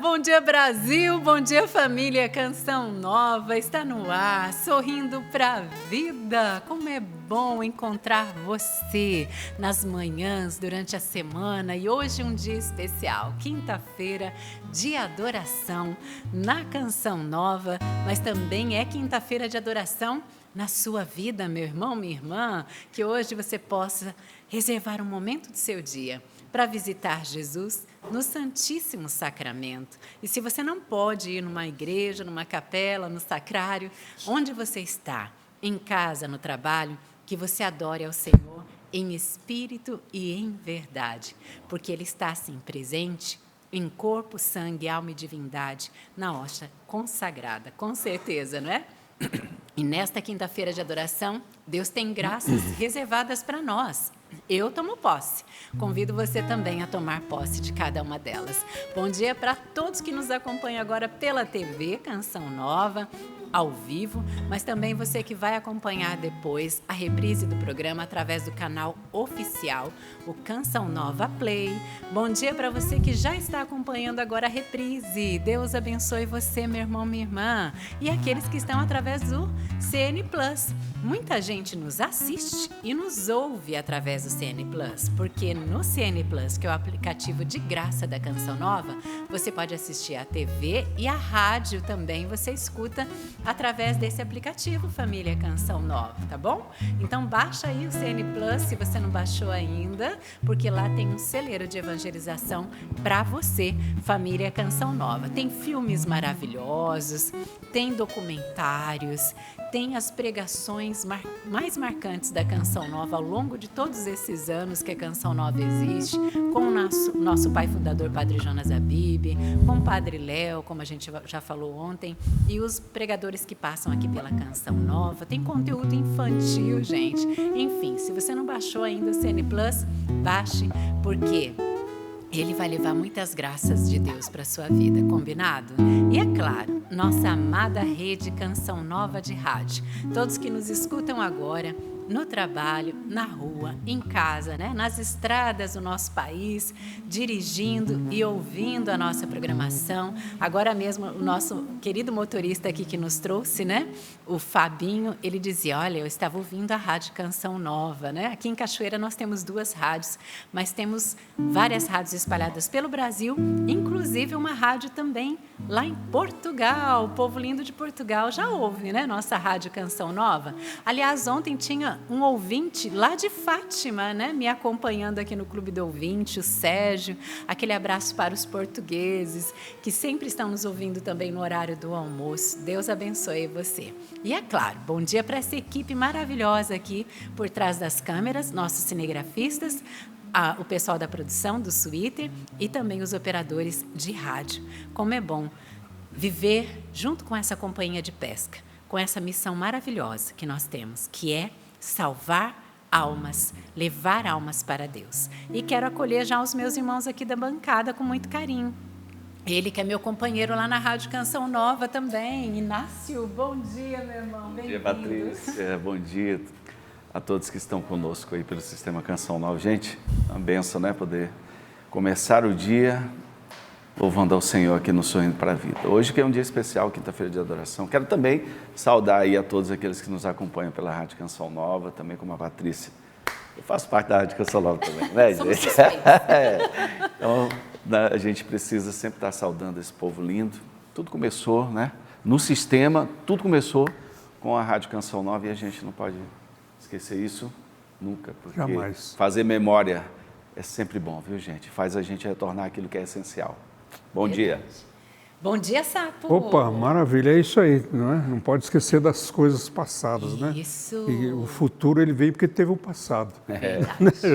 Bom dia Brasil, bom dia família, Canção Nova está no ar, sorrindo pra vida. Como é bom encontrar você nas manhãs, durante a semana e hoje um dia especial, quinta-feira de adoração na Canção Nova, mas também é quinta-feira de adoração na sua vida, meu irmão, minha irmã, que hoje você possa reservar um momento do seu dia para visitar Jesus no Santíssimo Sacramento. E se você não pode ir numa igreja, numa capela, no sacrário, onde você está, em casa, no trabalho, que você adore ao Senhor em espírito e em verdade, porque Ele está assim presente em corpo, sangue, alma e divindade, na hóstia consagrada, com certeza, não é? E nesta quinta-feira de adoração, Deus tem graças reservadas para nós. Eu tomo posse. Convido você também a tomar posse de cada uma delas. Bom dia para todos que nos acompanham agora pela TV, Canção Nova, ao vivo, mas também você que vai acompanhar depois a reprise do programa através do canal oficial, o Canção Nova Play. Bom dia para você que já está acompanhando agora a reprise. Deus abençoe você, meu irmão, minha irmã. E aqueles que estão através do CN Plus. Muita gente nos assiste e nos ouve através do CN Plus, porque no CN Plus, que é o aplicativo de graça da Canção Nova, você pode assistir a TV e a rádio também, você escuta através desse aplicativo, família Canção Nova, tá bom? Então baixa aí o CN Plus, se você não baixou ainda, porque lá tem um celeiro de evangelização para você, família Canção Nova. Tem filmes maravilhosos, tem documentários, tem as pregações mais marcantes da Canção Nova ao longo de todos esses anos que a Canção Nova existe, com o nosso pai fundador, Padre Jonas Abib, com o Padre Léo, como a gente já falou ontem, e os pregadores que passam aqui pela Canção Nova. Tem conteúdo infantil, gente. Enfim, se você não baixou ainda o CN Plus, baixe, porque Ele vai levar muitas graças de Deus para a sua vida, combinado? E é claro, nossa amada rede Canção Nova de rádio. Todos que nos escutam agora, no trabalho, na rua, em casa, né? Nas estradas do nosso país, dirigindo e ouvindo a nossa programação. Agora mesmo, o nosso querido motorista aqui que nos trouxe, né? O Fabinho, ele dizia, olha, eu estava ouvindo a Rádio Canção Nova, né? Aqui em Cachoeira nós temos 2 rádios, mas temos várias rádios espalhadas pelo Brasil, inclusive uma rádio também lá em Portugal. O povo lindo de Portugal já ouve, né? Nossa Rádio Canção Nova. Aliás, ontem tinha um ouvinte lá de Fátima, né, me acompanhando aqui no Clube do Ouvinte, o Sérgio. Aquele abraço para os portugueses, que sempre estão nos ouvindo também no horário do almoço. Deus abençoe você. E é claro, bom dia para essa equipe maravilhosa aqui por trás das câmeras, nossos cinegrafistas, o pessoal da produção, do Twitter e também os operadores de rádio. Como é bom viver junto com essa companhia de pesca, com essa missão maravilhosa que nós temos, que é salvar almas, levar almas para Deus. E quero acolher já os meus irmãos aqui da bancada com muito carinho. Ele que é meu companheiro lá na Rádio Canção Nova também. Inácio, bom dia, meu irmão. Bom dia, Patrícia. Bom dia a todos que estão conosco aí pelo Sistema Canção Nova. Gente, uma benção, né? Poder começar o dia louvando ao Senhor aqui no Sorrindo para a Vida. Hoje que é um dia especial, quinta-feira de adoração. Quero também saudar aí a todos aqueles que nos acompanham pela Rádio Canção Nova, também como a Patrícia. Eu faço parte da Rádio Canção Nova também, né, gente? Então, a gente precisa sempre estar saudando esse povo lindo. Tudo começou, né? No sistema, tudo começou com a Rádio Canção Nova e a gente não pode esquecer isso nunca, porque jamais. Fazer memória é sempre bom, viu, gente? Faz a gente retornar aquilo que é essencial. Bom dia. Bom dia, Sapo. Opa, maravilha, é isso aí, não é? Não pode esquecer das coisas passadas, né? Isso. E o futuro ele veio porque teve o passado. É,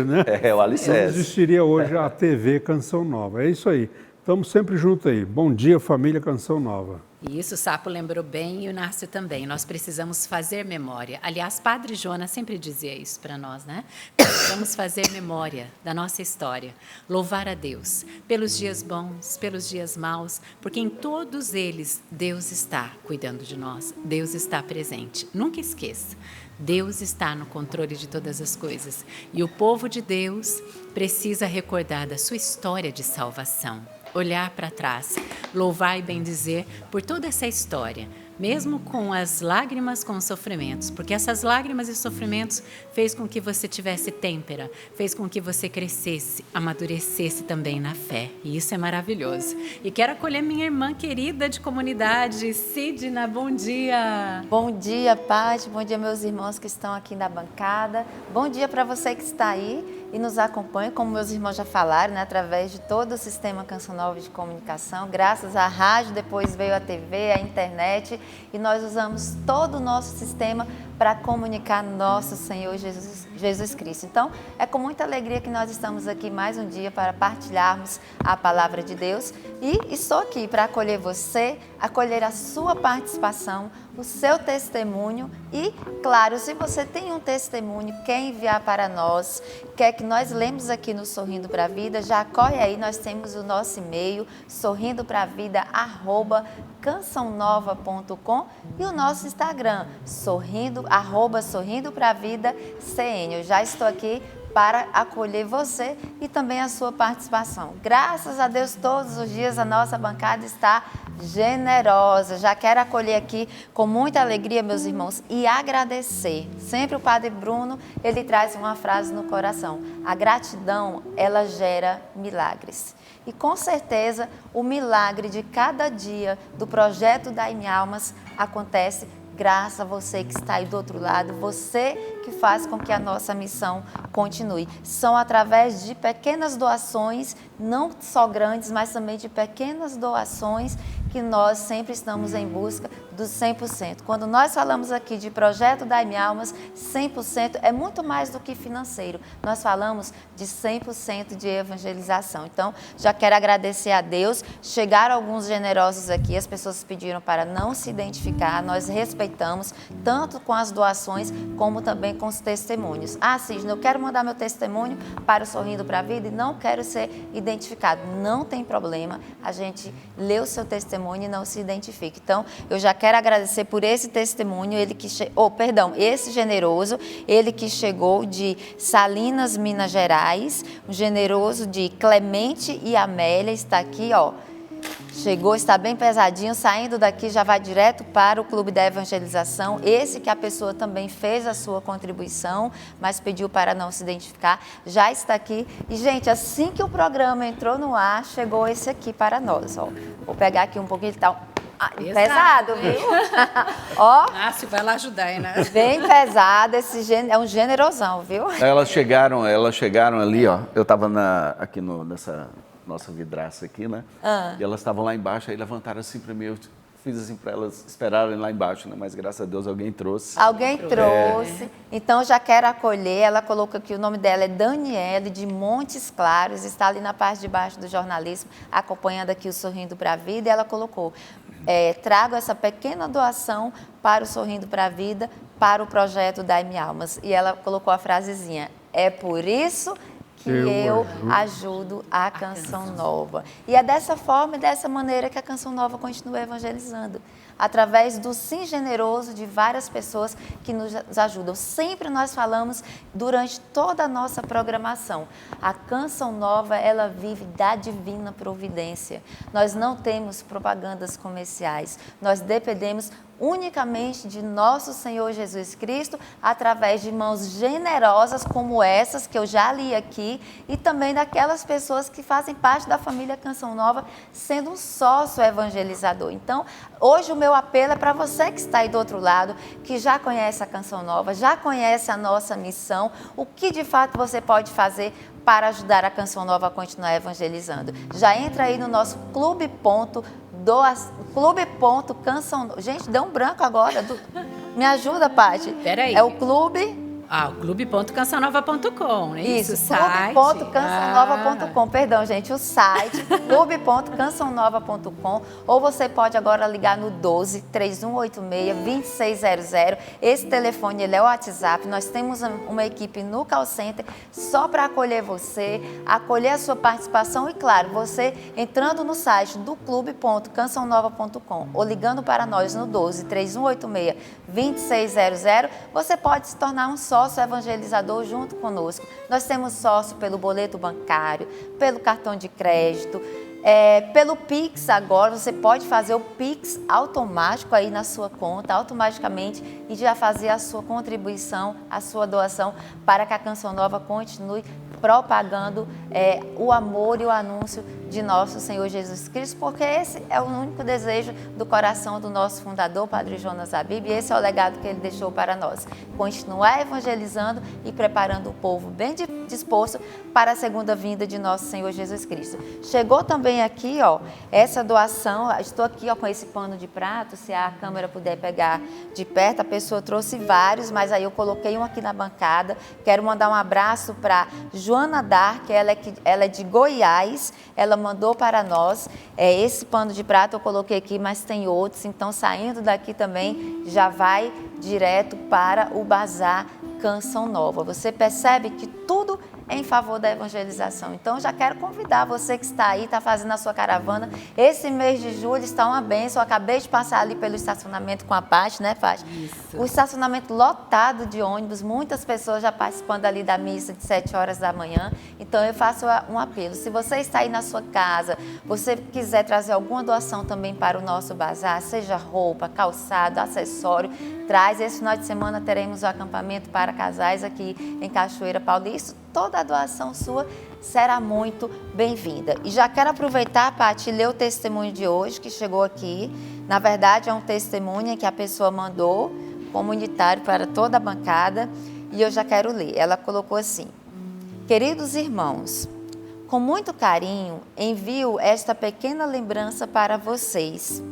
né? o alicerce. Não existiria hoje a TV Canção Nova, é isso aí. Estamos sempre juntos aí. Bom dia, família Canção Nova. Isso, o Sapo lembrou bem e o Nácio também. Nós precisamos fazer memória. Aliás, Padre Jonas sempre dizia isso para nós, né? Precisamos fazer memória da nossa história. Louvar a Deus pelos dias bons, pelos dias maus, porque em todos eles Deus está cuidando de nós. Deus está presente. Nunca esqueça. Deus está no controle de todas as coisas. E o povo de Deus precisa recordar da sua história de salvação. olhar para trás, louvar e bendizer por toda essa história, mesmo com as lágrimas, com os sofrimentos, porque essas lágrimas e sofrimentos fez com que você tivesse têmpera, fez com que você crescesse, amadurecesse também na fé, e isso é maravilhoso. E quero acolher minha irmã querida de comunidade, Sidna, bom dia! Bom dia, Paty, bom dia meus irmãos que estão aqui na bancada, bom dia para você que está aí e nos acompanha, como meus irmãos já falaram, né, através de todo o sistema Canção Nova de comunicação, graças à rádio, depois veio a TV, a internet, e nós usamos todo o nosso sistema para comunicar nosso Senhor Jesus Cristo. Então, é com muita alegria que nós estamos aqui mais um dia para partilharmos a palavra de Deus, e estou aqui para acolher você, acolher a sua participação, o seu testemunho e, claro, se você tem um testemunho, quer enviar para nós, quer que nós lemos aqui no Sorrindo para a Vida, já corre aí, nós temos o nosso e-mail, sorrindopravida@cançãonova.com e o nosso Instagram, @sorrindopravida.cn. Eu já estou aqui para acolher você e também a sua participação. Graças a Deus, todos os dias a nossa bancada está generosa. Já quero acolher aqui com muita alegria, meus irmãos, e agradecer. Sempre o Padre Bruno, ele traz uma frase no coração: a gratidão, ela gera milagres. E com certeza, o milagre de cada dia do projeto Dai-me Almas acontece graças a você que está aí do outro lado, você que faz com que a nossa missão continue. São através de pequenas doações, não só grandes, mas também de pequenas doações, que nós sempre estamos em busca dos 100%. Quando nós falamos aqui de projeto Dai-me Almas, 100% é muito mais do que financeiro. Nós falamos de 100% de evangelização. Então, já quero agradecer a Deus. Chegaram alguns generosos aqui, as pessoas pediram para não se identificar, nós respeitamos, tanto com as doações, como também com os testemunhos. Sidney, eu quero mandar meu testemunho para o Sorrindo para a Vida e não quero ser identificado. Não tem problema, a gente lê o seu testemunho e não se identifica. Então, eu já quero agradecer por esse testemunho, esse generoso, ele que chegou de Salinas, Minas Gerais, um generoso de Clemente e Amélia, está aqui, ó. Chegou, está bem pesadinho, saindo daqui já vai direto para o Clube da Evangelização. Esse que a pessoa também fez a sua contribuição, mas pediu para não se identificar, já está aqui. E, gente, assim que o programa entrou no ar, chegou esse aqui para nós, ó. Vou pegar aqui um pouquinho, ele tá pesado, viu? Ó. Márcio, vai lá ajudar, hein, né? Bem pesado, é um generosão, viu? Elas chegaram ali, ó. Eu estava aqui nessa nossa vidraça aqui, né? E elas estavam lá embaixo, aí levantaram assim para mim, eu fiz assim para elas esperarem lá embaixo, né? Mas graças a Deus alguém trouxe. Alguém trouxe. Então já quero acolher, ela colocou aqui, o nome dela é Daniele, de Montes Claros, está ali na parte de baixo do jornalismo, acompanhando aqui o Sorrindo para a Vida, e ela colocou: trago essa pequena doação para o Sorrindo para a Vida, para o projeto Dai-me Almas. E ela colocou a frasezinha: é por isso que eu ajudo a Canção Nova. E é dessa forma e dessa maneira que a Canção Nova continua evangelizando, através do sim generoso de várias pessoas que nos ajudam. Sempre nós falamos durante toda a nossa programação, a Canção Nova, ela vive da divina providência. Nós não temos propagandas comerciais, nós dependemos unicamente de nosso Senhor Jesus Cristo, através de mãos generosas como essas que eu já li aqui, e também daquelas pessoas que fazem parte da família Canção Nova, sendo um sócio evangelizador. Então, hoje o meu apelo é para você que está aí do outro lado, que já conhece a Canção Nova, já conhece a nossa missão, o que de fato você pode fazer para ajudar a Canção Nova a continuar evangelizando. Já entra aí no nosso clube.canção. Gente, deu um branco agora. Me ajuda, Paty. Peraí. É o clube... o clube.cançãonova.com, né? Isso, site. clube.cançãonova.com, perdão, gente, o site, clube.cançãonova.com, ou você pode agora ligar no 12 3186 2600. Esse telefone, ele é o WhatsApp. Nós temos uma equipe no call center só para acolher você, acolher a sua participação e, claro, você entrando no site do clube.cançãonova.com ou ligando para nós no 12 3186 2600, você pode se tornar um sócio evangelizador junto conosco. Nós temos sócio pelo boleto bancário, pelo cartão de crédito, Pelo Pix agora, você pode fazer o Pix automático aí na sua conta, automaticamente, e já fazer a sua contribuição, a sua doação, para que a Canção Nova continue propagando o amor e o anúncio de nosso Senhor Jesus Cristo, porque esse é o único desejo do coração do nosso fundador, Padre Jonas Abib, e esse é o legado que ele deixou para nós. Continuar evangelizando e preparando o povo bem disposto para a segunda vinda de nosso Senhor Jesus Cristo. Chegou também aqui, ó, essa doação, estou aqui, ó, com esse pano de prato, se a câmera puder pegar de perto, a pessoa trouxe vários, mas aí eu coloquei um aqui na bancada. Quero mandar um abraço para Joana Dark, ela é de Goiás, ela mandou para nós esse pano de prato, eu coloquei aqui, mas tem outros, então saindo daqui também já vai direto para o Bazar Canção Nova. Você percebe que tudo é em favor da evangelização. Então, já quero convidar você que está aí, está fazendo a sua caravana. Esse mês de julho está uma bênção. Eu acabei de passar ali pelo estacionamento com a Paty, né, Paty? Isso. O estacionamento lotado de ônibus, muitas pessoas já participando ali da missa de 7 horas da manhã. Então, eu faço um apelo. Se você está aí na sua casa, você quiser trazer alguma doação também para o nosso bazar, seja roupa, calçado, acessório, traz. Esse final de semana teremos o acampamento para casais aqui em Cachoeira Paulista. Toda a doação sua será muito bem-vinda. E já quero aproveitar, Paty, ler o testemunho de hoje que chegou aqui. Na verdade, é um testemunho que a pessoa mandou, comunitário para toda a bancada, e eu já quero ler. Ela colocou assim: queridos irmãos, com muito carinho envio esta pequena lembrança para vocês.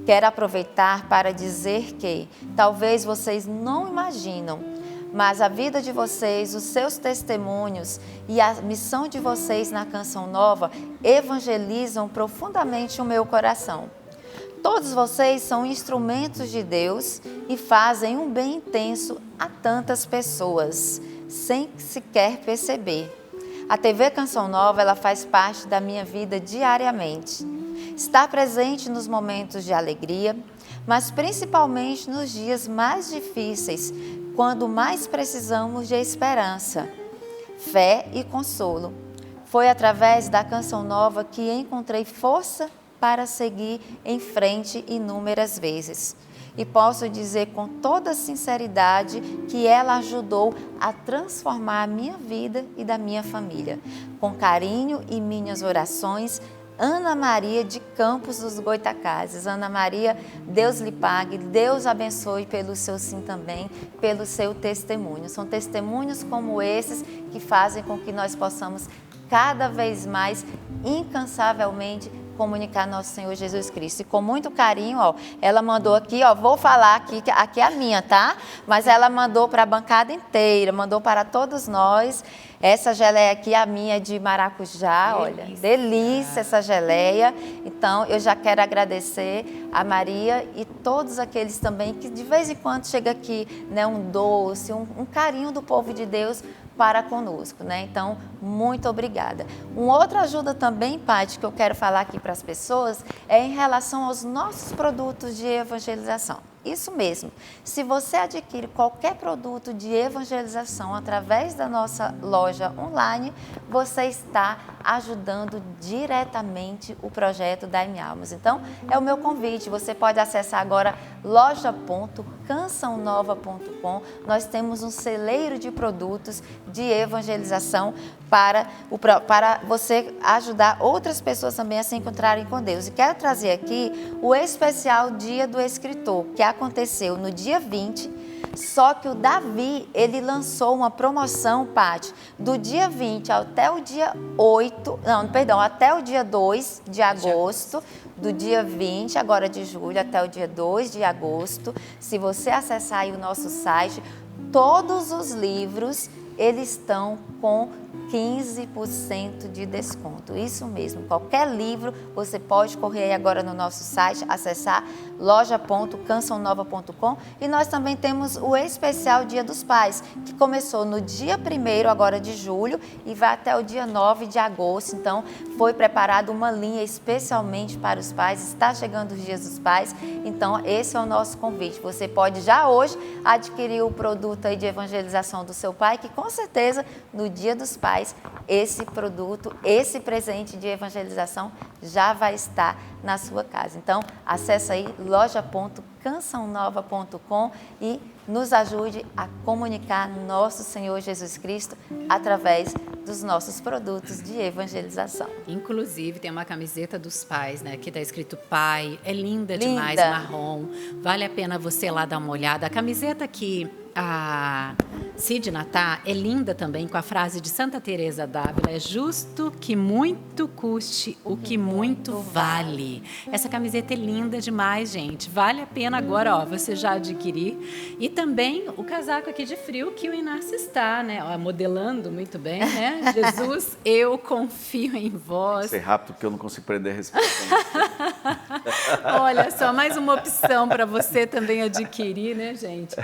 Quero aproveitar para dizer que talvez vocês não imaginam, mas a vida de vocês, os seus testemunhos e a missão de vocês na Canção Nova evangelizam profundamente o meu coração. Todos vocês são instrumentos de Deus e fazem um bem intenso a tantas pessoas, sem sequer perceber. A TV Canção Nova, ela faz parte da minha vida diariamente. Está presente nos momentos de alegria, mas principalmente nos dias mais difíceis, quando mais precisamos de esperança, fé e consolo. Foi através da Canção Nova que encontrei força para seguir em frente inúmeras vezes. E posso dizer com toda sinceridade que ela ajudou a transformar a minha vida e da minha família. Com carinho e minhas orações, Ana Maria de Campos dos Goitacazes. Ana Maria, Deus lhe pague, Deus abençoe pelo seu sim também, pelo seu testemunho. São testemunhos como esses que fazem com que nós possamos cada vez mais, incansavelmente, comunicar nosso Senhor Jesus Cristo. E com muito carinho, ó, ela mandou aqui, ó, vou falar aqui é a minha, tá? Mas ela mandou para a bancada inteira, mandou para todos nós. Essa geleia aqui, a minha é de maracujá, olha, delícia essa geleia. Então, eu já quero agradecer a Maria e todos aqueles também que de vez em quando chega aqui, né, um doce, um carinho do povo de Deus para conosco, né? Então, muito obrigada. Uma outra ajuda também, Paty, que eu quero falar aqui para as pessoas, é em relação aos nossos produtos de evangelização. Isso mesmo, se você adquire qualquer produto de evangelização através da nossa loja online, você está ajudando diretamente o projeto Dai-me Almas. Então, é o meu convite, você pode acessar agora loja.cançãonova.com. Nós temos um celeiro de produtos de evangelização para você ajudar outras pessoas também a se encontrarem com Deus. E quero trazer aqui o especial Dia do Escritor, que aconteceu no dia 20, só que o Davi, ele lançou uma promoção, Paty, do dia 20 até o dia 2 de agosto, do dia 20 agora de julho até o dia 2 de agosto. Se você acessar aí o nosso site, todos os livros, eles estão com 15% de desconto. Isso mesmo, qualquer livro você pode correr aí agora no nosso site, acessar loja.cançãonova.com. E nós também temos o especial Dia dos Pais, que começou no dia 1º agora de julho e vai até o dia 9 de agosto. Então, foi preparada uma linha especialmente para os pais, está chegando os Dias dos Pais, então esse é o nosso convite. Você pode já hoje adquirir o produto aí de evangelização do seu pai, que com com certeza, no Dia dos Pais, esse produto, esse presente de evangelização já vai estar na sua casa. Então, acesse aí loja.cançãonova.com e nos ajude a comunicar nosso Senhor Jesus Cristo através dos nossos produtos de evangelização. Inclusive, tem uma camiseta dos pais, né? Que está escrito pai. É linda demais, marrom. Vale a pena você ir lá dar uma olhada. A camiseta que a Sidna tá é linda também, com a frase de Santa Teresa d'Ávila: é justo que muito custe o que muito vale. Essa camiseta é linda demais, gente. Vale a pena agora, ó, você já adquirir. E também o casaco aqui de frio que o Inácio está, né? Ó, modelando muito bem, né? Jesus, eu confio em vós. Ser rápido porque eu não consigo prender a respiração. Olha só, mais uma opção para você também adquirir, né, gente?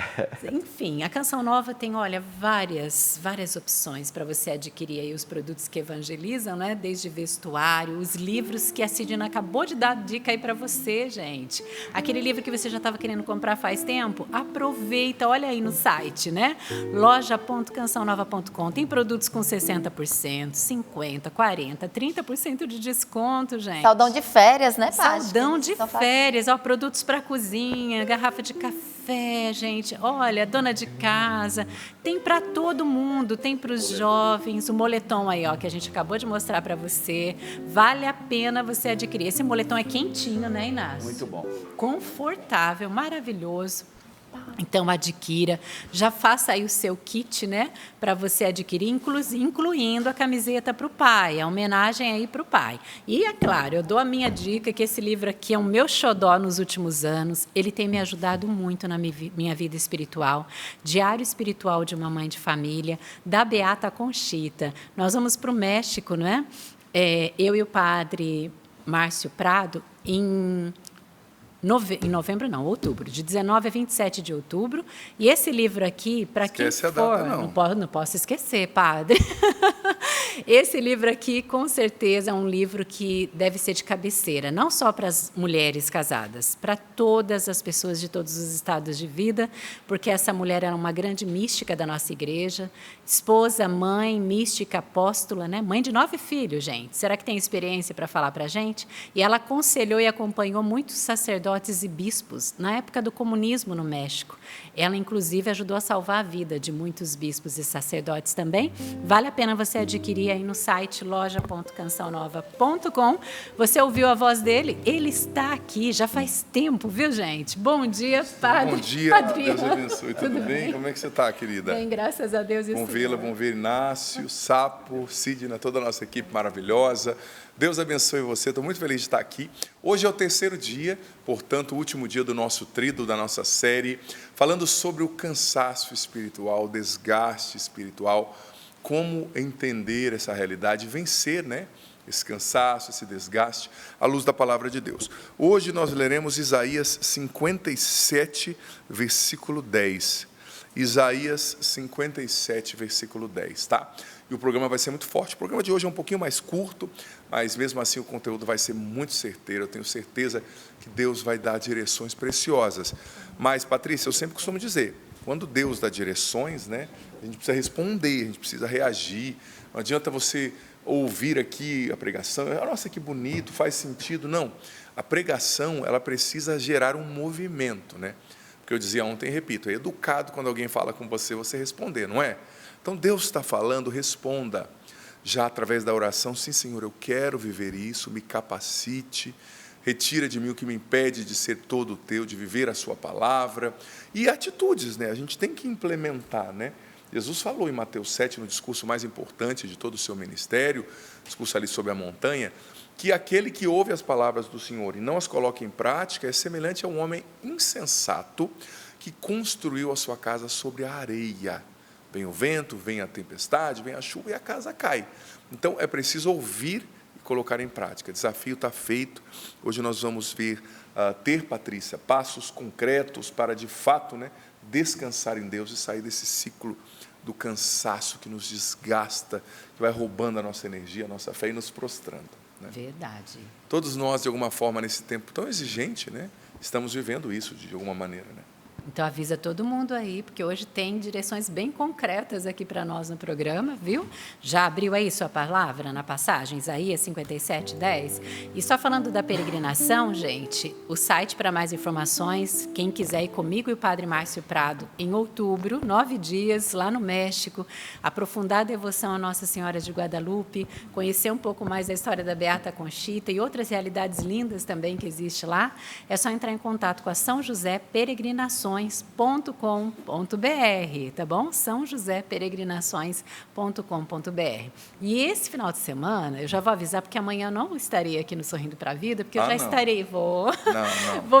Enfim, a Canção Nova tem, olha, várias opções para você adquirir aí os produtos que evangelizam, né? Desde vestuário, os livros que a Sidna acabou de dar dica aí para você, gente. Aquele livro que você já estava querendo comprar faz tempo, aproveita, olha aí no site, né? loja.cançãonova.com. Tem produtos com 60%, 50%, 40%, 30% de desconto, gente. Saldão de férias, né, Paty? Saldão de férias, ó, produtos para cozinha, garrafa de café, gente. Olha, dona de casa, tem para todo mundo, tem para os jovens. O moletom aí, ó, que a gente acabou de mostrar para você. Vale a pena você adquirir. Esse moletom é quentinho, né, Inácio? Muito bom. Confortável, maravilhoso. Então, adquira, já faça aí o seu kit, né, para você adquirir, incluindo a camiseta para o pai, a homenagem aí para o pai. E, é claro, eu dou a minha dica, que esse livro aqui é o meu xodó nos últimos anos, ele tem me ajudado muito na minha vida espiritual, Diário Espiritual de uma Mãe de Família, da Beata Conchita. Nós vamos para o México, não é? Eu e o padre Márcio Prado, em novembro não, outubro, de 19 a 27 de outubro. E esse livro aqui, para quem for... Data, não posso esquecer, padre. Esse livro aqui, com certeza, é um livro que deve ser de cabeceira, não só para as mulheres casadas, para todas as pessoas de todos os estados de vida, porque essa mulher era uma grande mística da nossa igreja, esposa, mãe, mística, apóstola, né? Mãe de 9 filhos, gente. Será que tem experiência para falar para a gente? E ela aconselhou e acompanhou muitos sacerdotes e bispos na época do comunismo no México. Ela, inclusive, ajudou a salvar a vida de muitos bispos e sacerdotes também. Vale a pena você adquirir aí no site loja.cançãonova.com. Você ouviu a voz dele? Ele está aqui, já faz tempo, viu, gente? Bom dia, padre. Bom dia, Padrinho. Deus abençoe. Tudo bem? Como é que você está, querida? Bem, graças a Deus. Bom vê-la, bom ver Inácio, Sapo, Sidna, toda a nossa equipe maravilhosa. Deus abençoe você, estou muito feliz de estar aqui. Hoje é o 3º dia, portanto, o último dia do nosso tríduo, da nossa série, falando sobre o cansaço espiritual, o desgaste espiritual, como entender essa realidade, vencer, né? Esse cansaço, esse desgaste, à luz da palavra de Deus. Hoje nós leremos Isaías 57, versículo 10. Isaías 57, versículo 10, tá? E o programa vai ser muito forte. O programa de hoje é um pouquinho mais curto, mas mesmo assim o conteúdo vai ser muito certeiro. Eu tenho certeza que Deus vai dar direções preciosas. Mas, Patrícia, eu sempre costumo dizer, quando Deus dá direções, né, a gente precisa responder, a gente precisa reagir. Não adianta você ouvir aqui a pregação, nossa, que bonito, faz sentido. Não, a pregação, ela precisa gerar um movimento, né? Porque eu dizia ontem e repito, é educado quando alguém fala com você, você responder, não é? Então, Deus está falando, responda. Já através da oração, sim, Senhor, eu quero viver isso, me capacite, retira de mim o que me impede de ser todo teu, de viver a sua palavra. E atitudes, né? A gente tem que implementar, né? Jesus falou em Mateus 7, no discurso mais importante de todo o seu ministério, discurso ali sobre a montanha, que aquele que ouve as palavras do Senhor e não as coloca em prática é semelhante a um homem insensato que construiu a sua casa sobre a areia. Vem o vento, vem a tempestade, vem a chuva e a casa cai. Então, é preciso ouvir e colocar em prática. O desafio está feito. Hoje nós vamos ter, Patrícia, passos concretos para, de fato, né, descansar em Deus e sair desse ciclo do cansaço que nos desgasta, que vai roubando a nossa energia, a nossa fé e nos prostrando. Né? Verdade. Todos nós, de alguma forma, nesse tempo tão exigente, né, estamos vivendo isso de alguma maneira, né? Então avisa todo mundo aí, porque hoje tem direções bem concretas aqui para nós no programa, viu? Já abriu aí sua palavra na passagem, Isaías 57:10? E só falando da peregrinação, gente, o site para mais informações, quem quiser ir comigo e o Padre Márcio Prado, em outubro, 9 dias, lá no México, aprofundar a devoção a Nossa Senhora de Guadalupe, conhecer um pouco mais da história da Beata Conchita e outras realidades lindas também que existe lá, é só entrar em contato com a São José Peregrinações.com.br, tá bom? São José Peregrinações.com.br. E esse final de semana, eu já vou avisar, porque amanhã não estarei aqui no Sorrindo para a Vida, porque eu já estarei, vou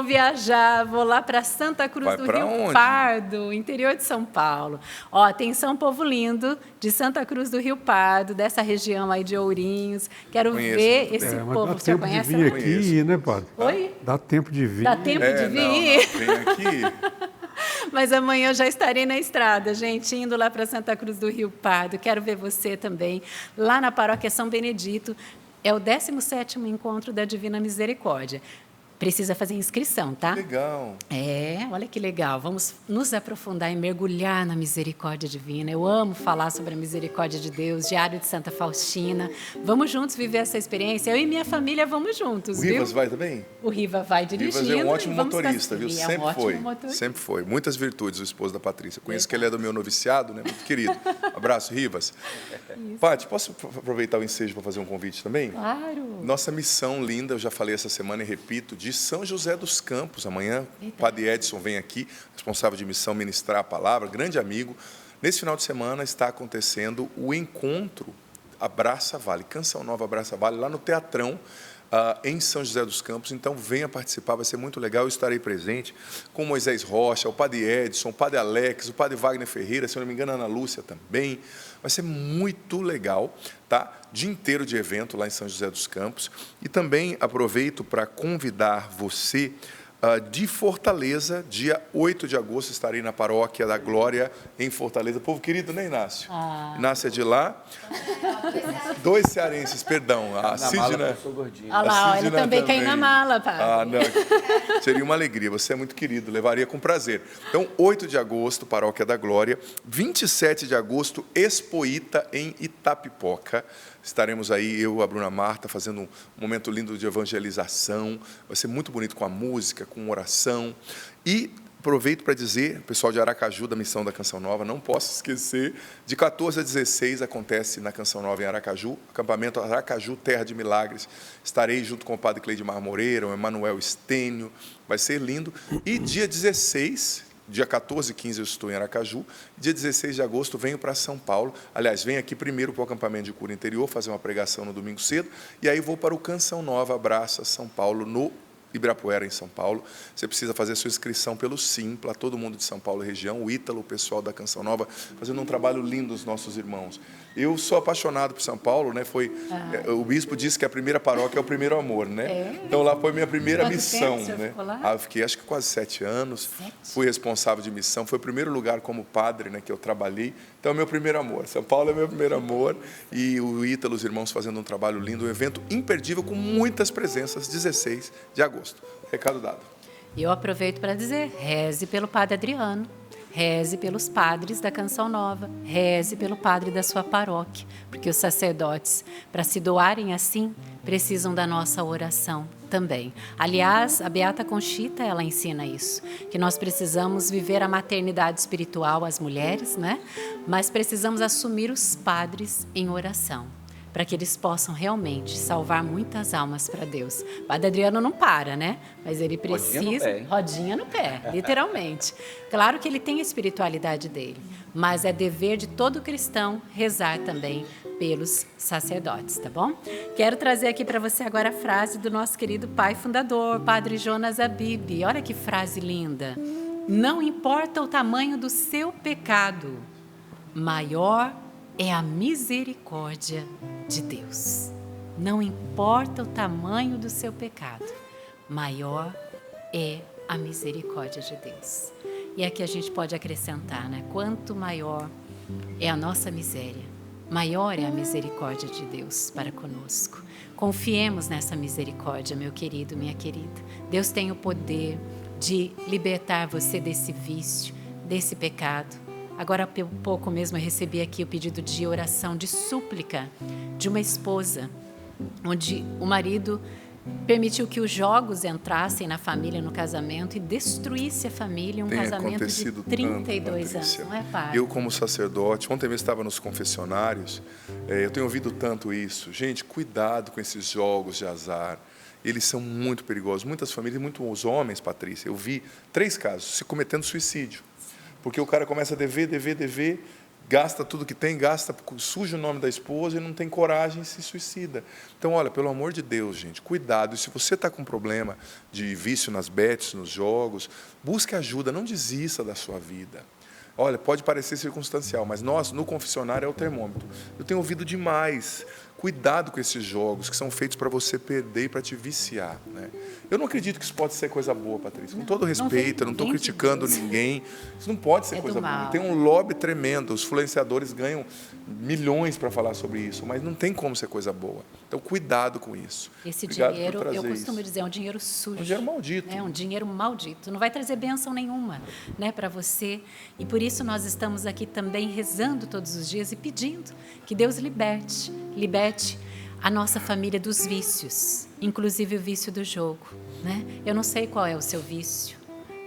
viajar, vou lá para Santa Cruz do Rio Pardo, interior de São Paulo. Ó, atenção, povo lindo, de Santa Cruz do Rio Pardo, dessa região aí de Ourinhos. Quero ver esse povo. Você conhece? Dá tempo de vir aqui, né, Padre? Oi? Dá tempo de vir. Dá tempo de vir? Vem aqui. Mas amanhã eu já estarei na estrada, gente, indo lá para Santa Cruz do Rio Pardo. Quero ver você também, lá na Paróquia São Benedito. É o 17º Encontro da Divina Misericórdia. Precisa fazer inscrição, tá? Legal. Olha que legal. Vamos nos aprofundar e mergulhar na misericórdia divina. Eu amo falar sobre a misericórdia de Deus, Diário de Santa Faustina. Vamos juntos viver essa experiência. Eu e minha família vamos juntos, O viu? Rivas vai também? O Riva vai dirigindo. Rivas é um ótimo motorista, viu? É um ótimo motorista. Sempre foi. Muitas virtudes, o esposo da Patrícia. Conheço que ele é do meu noviciado, né? Muito querido. Abraço, Rivas. Paty, posso aproveitar o ensejo para fazer um convite também? Claro. Nossa missão linda, eu já falei essa semana e repito, de São José dos Campos. Amanhã o Padre Edson vem aqui, responsável de missão, ministrar a palavra, grande amigo. Nesse final de semana está acontecendo o encontro Abraça Vale, Canção Nova Abraça Vale, lá no Teatrão, em São José dos Campos. Então venha participar, vai ser muito legal. Eu estarei presente com Moisés Rocha, o Padre Edson, o Padre Alex, o Padre Wagner Ferreira, se eu não me engano, a Ana Lúcia também. Vai ser muito legal, tá? Dia inteiro de evento lá em São José dos Campos. E também aproveito para convidar você de Fortaleza, dia 8 de agosto, estarei na Paróquia da Glória, em Fortaleza. Povo querido, né, Inácio? Inácio é de lá. 2 cearenses, perdão. A Sidna. Olha lá, ele também quer ir na mala, Padre. Não. Seria uma alegria, você é muito querido, levaria com prazer. Então, 8 de agosto, Paróquia da Glória. 27 de agosto, Expoíta, em Itapipoca. Estaremos aí, eu e a Bruna Marta, fazendo um momento lindo de evangelização. Vai ser muito bonito com a música, com oração. E aproveito para dizer, pessoal de Aracaju, da Missão da Canção Nova, não posso esquecer, de 14 a 16 acontece na Canção Nova em Aracaju, acampamento Aracaju, Terra de Milagres. Estarei junto com o Padre Cleidmar Moreira, o Emanuel Estênio, vai ser lindo. E dia 16... Dia 14 e 15 eu estou em Aracaju. Dia 16 de agosto venho para São Paulo. Aliás, venho aqui primeiro para o acampamento de cura interior, fazer uma pregação no domingo cedo. E aí vou para o Canção Nova Abraça São Paulo, no Ibirapuera, em São Paulo. Você precisa fazer a sua inscrição pelo Simpla, todo mundo de São Paulo e região, o Ítalo, o pessoal da Canção Nova, fazendo um trabalho lindo, os nossos irmãos. Eu sou apaixonado por São Paulo, né? O bispo disse que a primeira paróquia é o primeiro amor, né? Então lá foi minha primeira missão, né? Ficou lá? Eu fiquei acho que quase 7 anos. Fui responsável de missão, foi o primeiro lugar como padre, né, que eu trabalhei. Então é meu primeiro amor. São Paulo é meu primeiro amor. E o Ítalo, os irmãos fazendo um trabalho lindo, um evento imperdível com muitas presenças, 16 de agosto. Recado dado. E eu aproveito para dizer, reze pelo Padre Adriano, reze pelos padres da Canção Nova, reze pelo padre da sua paróquia, porque os sacerdotes, para se doarem assim, precisam da nossa oração também. Aliás, a Beata Conchita, ela ensina isso, que nós precisamos viver a maternidade espiritual, as mulheres, né? Mas precisamos assumir os padres em oração, para que eles possam realmente salvar muitas almas para Deus. O Padre Adriano não para, né? Mas ele precisa... Rodinha no pé, literalmente. Claro que ele tem a espiritualidade dele, mas é dever de todo cristão rezar também pelos sacerdotes, tá bom? Quero trazer aqui para você agora a frase do nosso querido pai fundador, Padre Jonas Abib. Olha que frase linda. Não importa o tamanho do seu pecado, maior é a misericórdia de Deus. Não importa o tamanho do seu pecado, maior é a misericórdia de Deus. E aqui a gente pode acrescentar, né? Quanto maior é a nossa miséria, maior é a misericórdia de Deus para conosco. Confiemos nessa misericórdia, meu querido, minha querida. Deus tem o poder, de libertar você desse vício, desse pecado. Agora há pouco mesmo eu recebi aqui o pedido de oração, de súplica de uma esposa, onde o marido permitiu que os jogos entrassem na família, no casamento, e destruísse a família, Tem casamento de acontecido 32 tanto, anos, Patrícia. não é, pai? Eu, como sacerdote, ontem eu estava nos confessionários, eu tenho ouvido tanto isso. Gente, cuidado com esses jogos de azar. Eles são muito perigosos. Muitas famílias, muitos homens, Patrícia, eu vi 3 casos se cometendo suicídio. Porque o cara começa a dever, gasta tudo que tem, suja o nome da esposa e não tem coragem e se suicida. Então, olha, pelo amor de Deus, gente, cuidado. E se você está com problema de vício nas bets, nos jogos, busque ajuda, não desista da sua vida. Olha, pode parecer circunstancial, mas nós, no confessionário, é o termômetro. Eu tenho ouvido demais. Cuidado com esses jogos que são feitos para você perder e para te viciar, né? Eu não acredito que isso pode ser coisa boa, Patrícia. Com todo respeito, eu não estou criticando ninguém. Isso não pode ser coisa boa. Tem um lobby tremendo. Os influenciadores ganham milhões para falar sobre isso, mas não tem como ser coisa boa. Então, cuidado com isso. Esse Obrigado dinheiro, por eu trazer costumo isso. dizer, é um dinheiro sujo. Um dinheiro maldito. É um dinheiro maldito. Não vai trazer bênção nenhuma, né, para você. E por isso nós estamos aqui também rezando todos os dias e pedindo que Deus liberte a nossa família dos vícios, inclusive o vício do jogo, né? Eu não sei qual é o seu vício,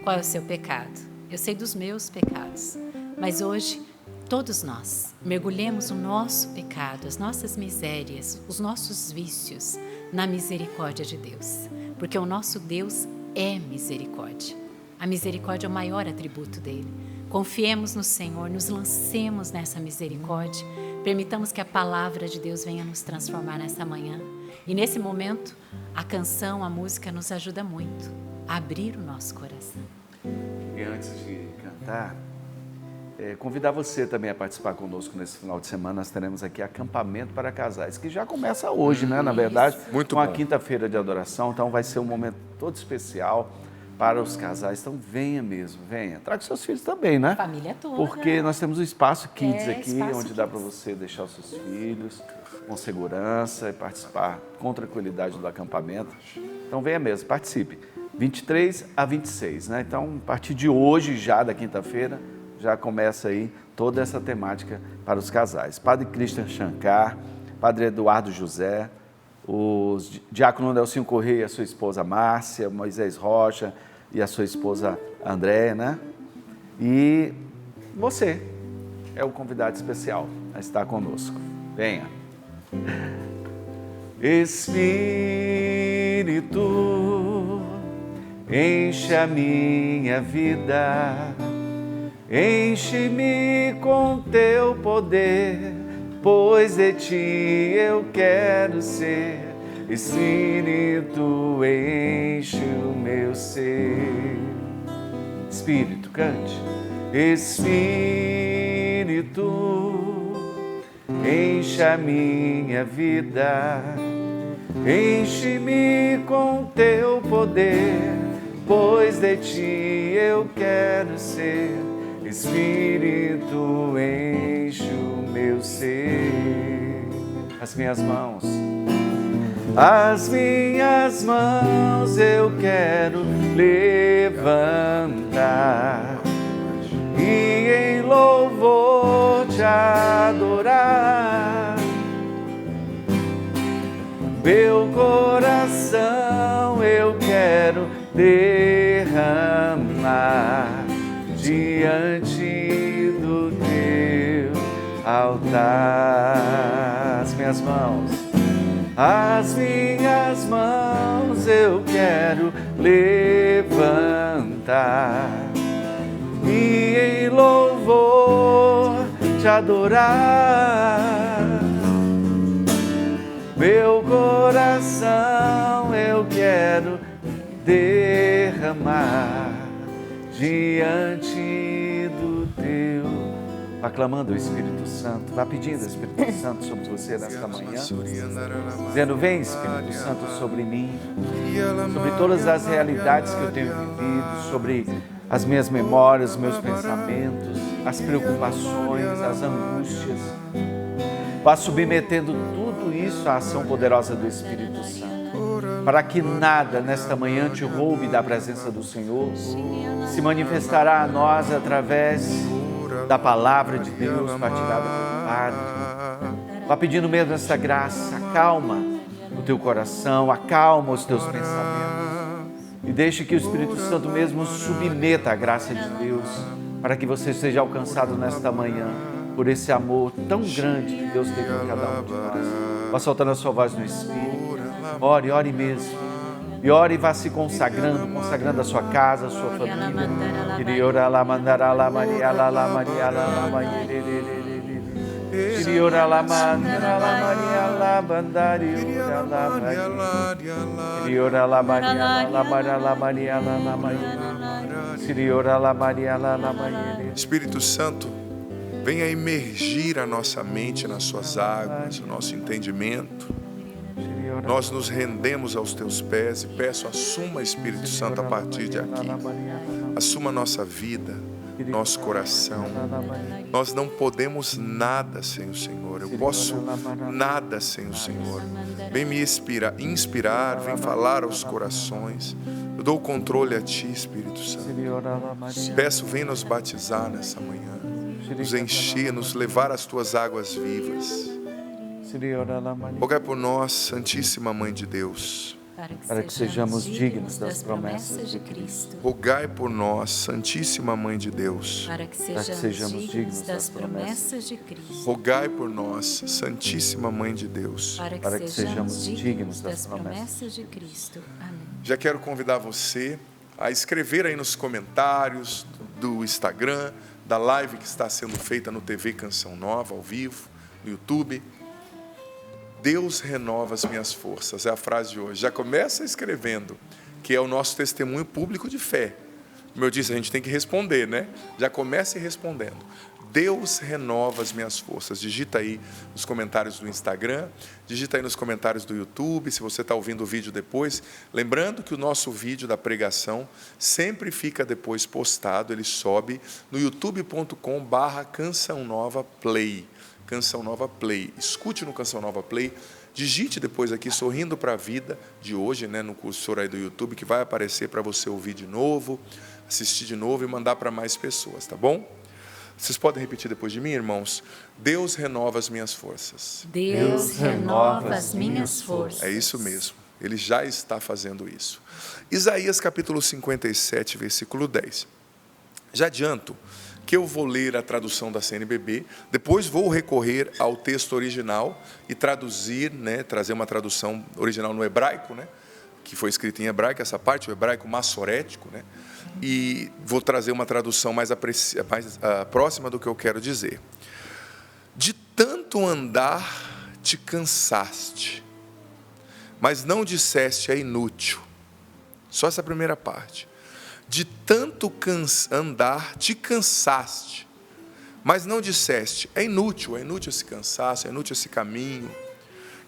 qual é o seu pecado. Eu sei dos meus pecados, mas hoje todos nós mergulhemos o nosso pecado, as nossas misérias, os nossos vícios na misericórdia de Deus, porque o nosso Deus é misericórdia. A misericórdia é o maior atributo dele. Confiemos no Senhor, nos lancemos nessa misericórdia, permitamos que a palavra de Deus venha nos transformar nessa manhã. E nesse momento, a canção, a música nos ajuda muito a abrir o nosso coração. E antes de cantar, convidar você também a participar conosco nesse final de semana. Nós teremos aqui acampamento para casais, que já começa hoje, né? Na verdade, Muito com a bom. quinta-feira de adoração. Então vai ser um momento todo especial para os casais. Então venha mesmo, venha. Traga seus filhos também, né? Família toda. Porque nós temos o Espaço Kids aqui, Espaço onde dá Kids. para você deixar os seus filhos com segurança e participar com tranquilidade do acampamento. Então venha mesmo, participe. 23 a 26, né? Então, a partir de hoje, já da quinta-feira, já começa aí toda essa temática para os casais. Padre Christian Shankar, Padre Eduardo José, o diácono Nelsinho Correia e a sua esposa Márcia, Moisés Rocha e a sua esposa Andréia, né? E você é o convidado especial a estar conosco. Venha. Espírito, enche a minha vida, enche-me com teu poder, pois de ti eu quero ser. Espírito, enche o meu ser. Espírito, cante. Espírito, enche a minha vida, enche-me com teu poder, pois de ti eu quero ser. Espírito, enche o meu ser. As minhas mãos eu quero levantar e em louvor te adorar. Meu coração eu quero derramar diante do teu altar. As minhas mãos eu quero levantar e em louvor te adorar. Meu coração eu quero derramar diante do teu. Vá clamando o Espírito Santo, vá pedindo o Espírito Santo sobre você nesta manhã, dizendo: vem Espírito Santo sobre mim, sobre todas as realidades que eu tenho vivido, sobre as minhas memórias, os meus pensamentos, as preocupações, as angústias. Vá submetendo tudo isso à ação poderosa do Espírito Santo. para que nada nesta manhã te roube da presença do Senhor. Se manifestará a nós através da palavra de Deus partilhada pelo Padre. Vá pedindo mesmo essa graça, acalma o teu coração, acalma os teus pensamentos e deixe que o Espírito Santo mesmo submeta a graça de Deus para que você seja alcançado nesta manhã por esse amor tão grande que Deus tem por cada um de nós. Vá soltando a sua voz no Espírito. Ore, ore mesmo. E ore e vá se consagrando a sua casa, a sua família. Espírito Santo, venha emergir a nossa mente nas suas águas, o nosso entendimento. Nós nos rendemos aos teus pés e peço, assuma, Espírito Santo, a partir de aqui. Assuma nossa vida, nosso coração. Nós não podemos nada sem o Senhor. Eu posso nada sem o Senhor. Vem me inspirar, vem falar aos corações. Eu dou o controle a Ti, Espírito Santo. Peço, vem nos batizar nessa manhã, nos encher, nos levar às Tuas águas vivas. Rogai por nós, Santíssima Mãe de Deus, para que sejamos dignos das promessas de Cristo. Rogai por nós, Santíssima Mãe de Deus, Para que sejamos dignos das promessas de Cristo. rogai por nós, Santíssima Mãe de Deus. Para que sejamos dignos das promessas de Cristo. Amém. Já quero convidar você a escrever aí nos comentários do Instagram, da live que está sendo feita no TV Canção Nova, ao vivo, no YouTube. Deus renova as minhas forças, é a frase de hoje. Já começa escrevendo, que é o nosso testemunho público de fé. Como eu disse, a gente tem que responder, né? Já comece respondendo. Deus renova as minhas forças. Digita aí nos comentários do Instagram, digita aí nos comentários do YouTube, se você está ouvindo o vídeo depois. Lembrando que o nosso vídeo da pregação sempre fica depois postado, ele sobe no youtube.com/Canção Nova Play. Canção Nova Play. Escute no Canção Nova Play, digite depois aqui Sorrindo para a Vida de hoje, né, no cursor aí do YouTube, que vai aparecer para você ouvir de novo, assistir de novo e mandar para mais pessoas, tá bom? Vocês podem repetir depois de mim, irmãos? Deus renova as minhas forças. Deus renova as minhas forças. É isso mesmo, Ele já está fazendo isso. Isaías capítulo 57, versículo 10. Já adianto que eu vou ler a tradução da CNBB, depois vou recorrer ao texto original e traduzir, né, trazer uma tradução original no hebraico, né, que foi escrita em hebraico, essa parte, o hebraico massorético, né, e vou trazer uma tradução mais próxima do que eu quero dizer. De tanto andar te cansaste, mas não disseste é inútil. Só essa primeira parte. De tanto andar te cansaste, mas não disseste é inútil esse cansaço, é inútil esse caminho.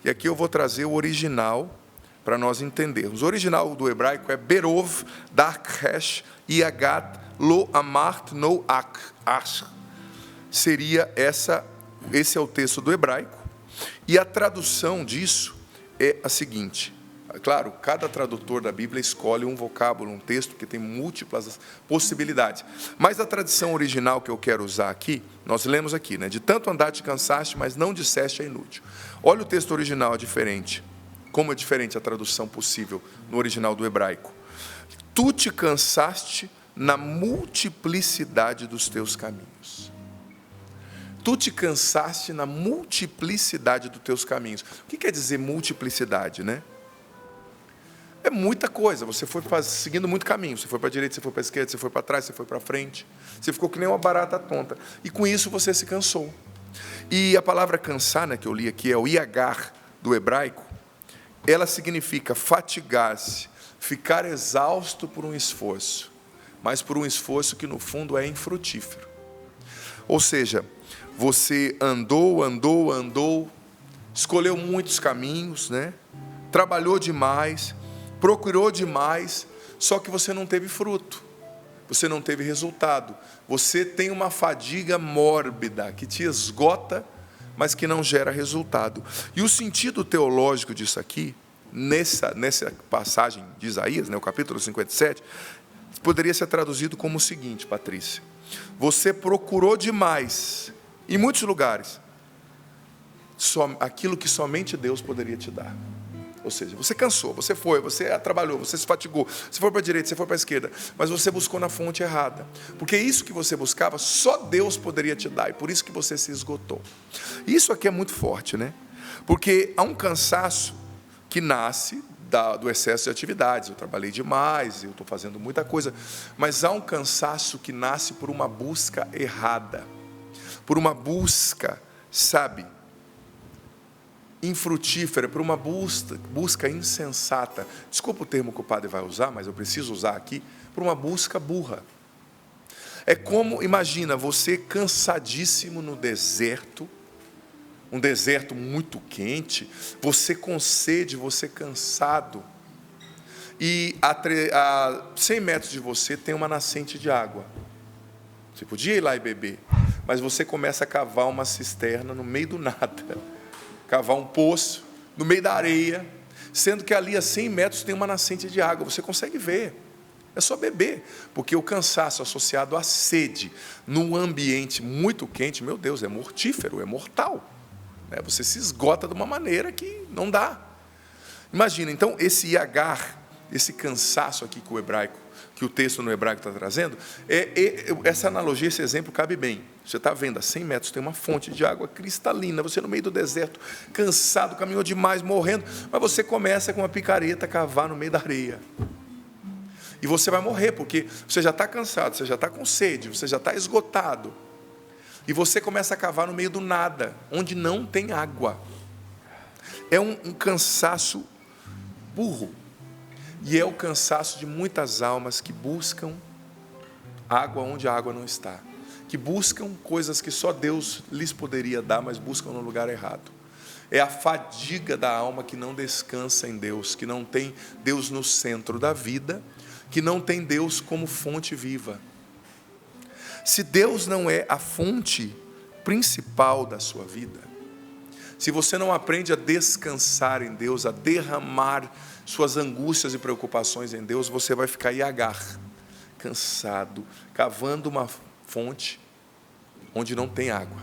E aqui eu vou trazer o original para nós entendermos. O original do hebraico é Berov, Darkesh, Iagat, Lo Amart, No Ak, Ash. Seria esse é o texto do hebraico. E a tradução disso é a seguinte. Claro, cada tradutor da Bíblia escolhe um vocábulo, um texto que tem múltiplas possibilidades. Mas a tradução original que eu quero usar aqui, nós lemos aqui, né? De tanto andar te cansaste, mas não disseste é inútil. Olha o texto original, é diferente. Como é diferente a tradução possível no original do hebraico. Tu te cansaste na multiplicidade dos teus caminhos. Tu te cansaste na multiplicidade dos teus caminhos. O que quer dizer multiplicidade, né? É muita coisa, você foi seguindo muito caminho, você foi para a direita, você foi para a esquerda, você foi para trás, você foi para frente, você ficou que nem uma barata tonta, e com isso você se cansou. E a palavra cansar, né, que eu li aqui, é o iagar do hebraico, ela significa fatigar-se, ficar exausto por um esforço, mas por um esforço que no fundo é infrutífero. Ou seja, você andou, escolheu muitos caminhos, né? Trabalhou demais, procurou demais, só que você não teve fruto, você não teve resultado. Você tem uma fadiga mórbida que te esgota, mas que não gera resultado. E o sentido teológico disso aqui, nessa passagem de Isaías, né, o capítulo 57, poderia ser traduzido como o seguinte, Patrícia: você procurou demais, em muitos lugares, aquilo que somente Deus poderia te dar. Ou seja, você cansou, você trabalhou, você se fatigou, você foi para a direita, você foi para a esquerda, mas você buscou na fonte errada. Porque isso que você buscava, só Deus poderia te dar, e por isso que você se esgotou. Isso aqui é muito forte, né? Porque há um cansaço que nasce do excesso de atividades. Eu trabalhei demais, eu estou fazendo muita coisa, mas há um cansaço que nasce por uma busca errada, por uma busca, infrutífera, por uma busca insensata. Desculpa o termo que o padre vai usar, mas eu preciso usar aqui, por uma busca burra. É como, imagina, você cansadíssimo no deserto, um deserto muito quente, você com sede, você cansado, e a 100 metros de você tem uma nascente de água. Você podia ir lá e beber, mas você começa a cavar uma cisterna no meio do nada, cavar um poço no meio da areia, sendo que ali a 100 metros tem uma nascente de água. Você consegue ver, é só beber, porque o cansaço associado à sede num ambiente muito quente, meu Deus, é mortífero, é mortal. Você se esgota de uma maneira que não dá. Imagina, então, esse iagar, esse cansaço aqui que o texto no hebraico está trazendo, essa analogia, esse exemplo cabe bem. Você está vendo, a 100 metros tem uma fonte de água cristalina, você no meio do deserto, cansado, caminhou demais, morrendo, mas você começa com uma picareta a cavar no meio da areia. E você vai morrer, porque você já está cansado, você já está com sede, você já está esgotado. E você começa a cavar no meio do nada, onde não tem água. É um cansaço burro. E é o cansaço de muitas almas que buscam água onde a água não está. Que buscam coisas que só Deus lhes poderia dar, mas buscam no lugar errado. É a fadiga da alma que não descansa em Deus, que não tem Deus no centro da vida, que não tem Deus como fonte viva. Se Deus não é a fonte principal da sua vida, se você não aprende a descansar em Deus, a derramar suas angústias e preocupações em Deus, você vai ficar iagar, cansado, cavando uma fonte onde não tem água.